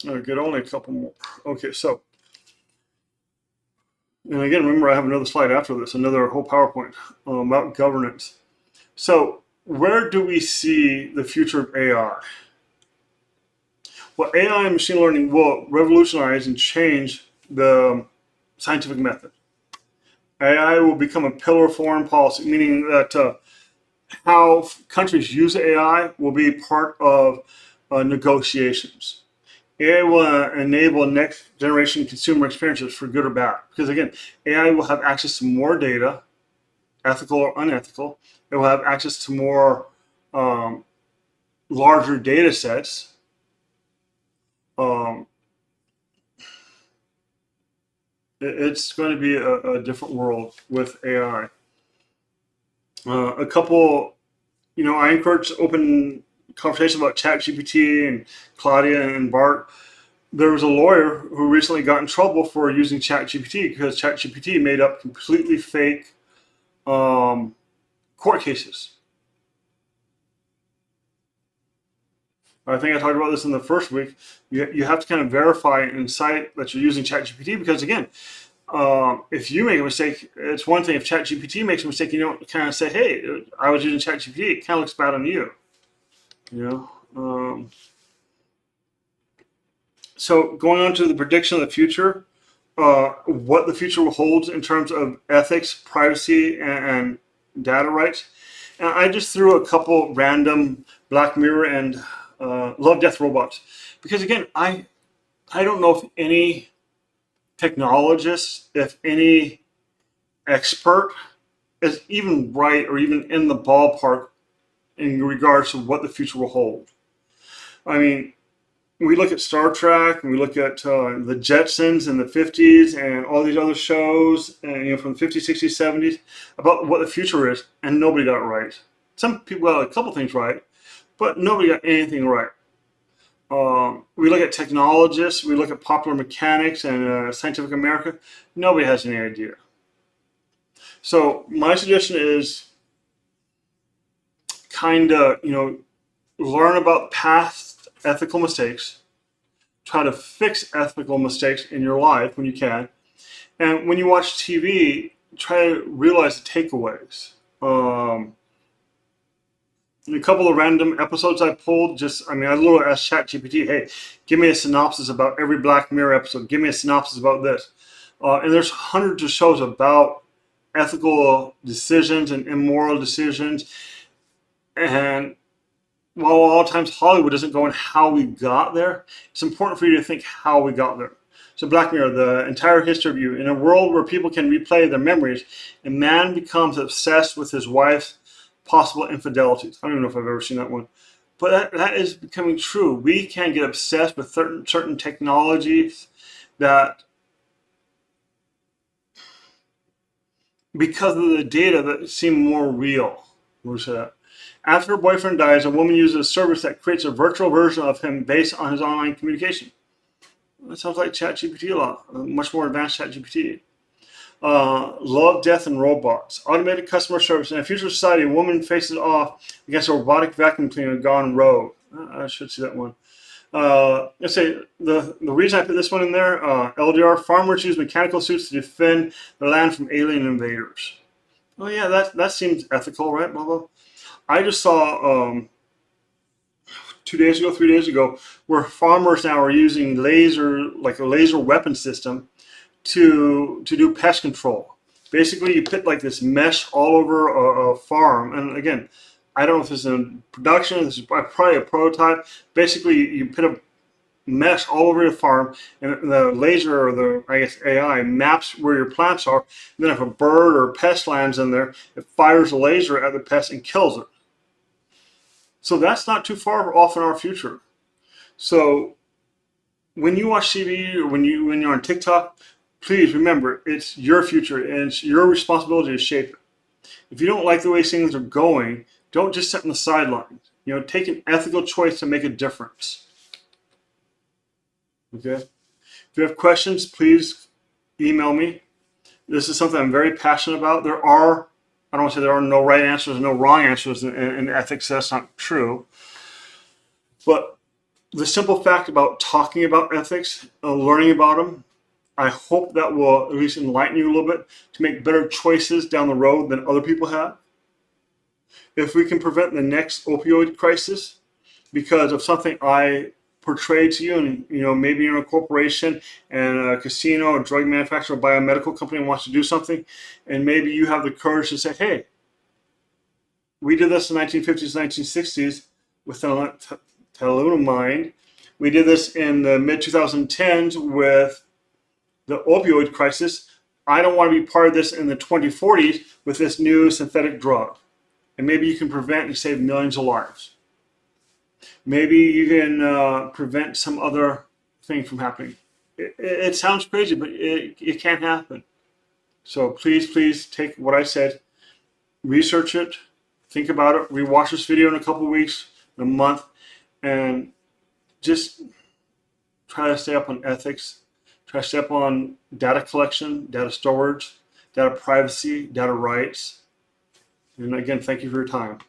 All right, good, only a couple more. Okay, so, and again, remember I have another slide after this, another whole PowerPoint about governance. So, where do we see the future of AI? Well, AI and machine learning will revolutionize and change the scientific method. AI will become a pillar of foreign policy, meaning that how countries use AI will be part of negotiations. AI will enable next generation consumer experiences for good or bad. Because again, AI will have access to more data, ethical or unethical. It will have access to more larger data sets. It's going to be a different world with AI. A couple, you know, I encourage open conversation about ChatGPT and Claudia and Bart. There was a lawyer who recently got in trouble for using ChatGPT because ChatGPT made up completely fake court cases. I think I talked about this in the first week. You have to kind of verify and cite that you're using ChatGPT because, again, if you make a mistake, it's one thing. If ChatGPT makes a mistake, you don't kind of say, hey, I was using ChatGPT. It kind of looks bad on you. You know? So going on to the prediction of the future, what the future holds in terms of ethics, privacy, and data rights. And I just threw a couple random Black Mirror and Love, Death, Robots. Because again, I don't know if any technologist, if any expert is even right or even in the ballpark in regards to what the future will hold. I mean, we look at Star Trek, and we look at the Jetsons in the 50s and all these other shows, and, you know, from the 50s, 60s, 70s, about what the future is, and nobody got it right. Some people got a couple things right, but nobody got anything right. We look at technologists, we look at Popular Mechanics and Scientific America, nobody has any idea. So my suggestion is trying to, learn about past ethical mistakes, try to fix ethical mistakes in your life when you can. And when you watch TV, try to realize the takeaways. A couple of random episodes I pulled, I literally asked ChatGPT, hey, give me a synopsis about every Black Mirror episode. Give me a synopsis about this. And there's hundreds of shows about ethical decisions and immoral decisions. And while a lot of times Hollywood doesn't go in how we got there, it's important for you to think how we got there. So Black Mirror, the entire history of you. In a world where people can replay their memories, a man becomes obsessed with his wife's possible infidelities. I don't even know if I've ever seen that one. But that is becoming true. We can get obsessed with certain technologies that, because of the data, that seem more real. After her boyfriend dies, a woman uses a service that creates a virtual version of him based on his online communication. That sounds like ChatGPT a lot, much more advanced ChatGPT. Love, Death, and Robots. Automated customer service. In a future society, a woman faces off against a robotic vacuum cleaner gone rogue. I should see that one. Let's say the reason I put this one in there, LDR, farmers use mechanical suits to defend the land from alien invaders. Oh yeah, that seems ethical, right, blah, blah. I just saw 3 days ago, where farmers now are using a laser weapon system to do pest control. Basically, you put like this mesh all over a farm, and again, I don't know if this is in production. This is probably a prototype. Basically, you put a mesh all over your farm, and the laser, or the AI, maps where your plants are. And then if a bird or pest lands in there, it fires a laser at the pest and kills it. So that's not too far off in our future. So when you watch TV or when you're on TikTok, please remember, it's your future and it's your responsibility to shape it. If you don't like the way things are going, don't just sit on the sidelines. Take an ethical choice to make a difference. Okay? If you have questions, please email me. This is something I'm very passionate about. I don't want to say there are no right answers and no wrong answers in ethics. That's not true. But the simple fact about talking about ethics, learning about them, I hope that will at least enlighten you a little bit to make better choices down the road than other people have. If we can prevent the next opioid crisis because of something I portrayed to you, and maybe you're in a corporation and a casino, a drug manufacturer, a biomedical company wants to do something, and maybe you have the courage to say, hey, we did this in the 1950s, 1960s with thalidomide. We did this in the mid-2010s with the opioid crisis. I don't want to be part of this in the 2040s with this new synthetic drug. And maybe you can prevent and save millions of lives. Maybe you can prevent some other thing from happening. It sounds crazy, but it can happen. So please take what I said, research it, think about it, rewatch this video in a couple weeks, in a month, and just try to stay up on ethics, try to stay up on data collection, data storage, data privacy, data rights. And again, thank you for your time.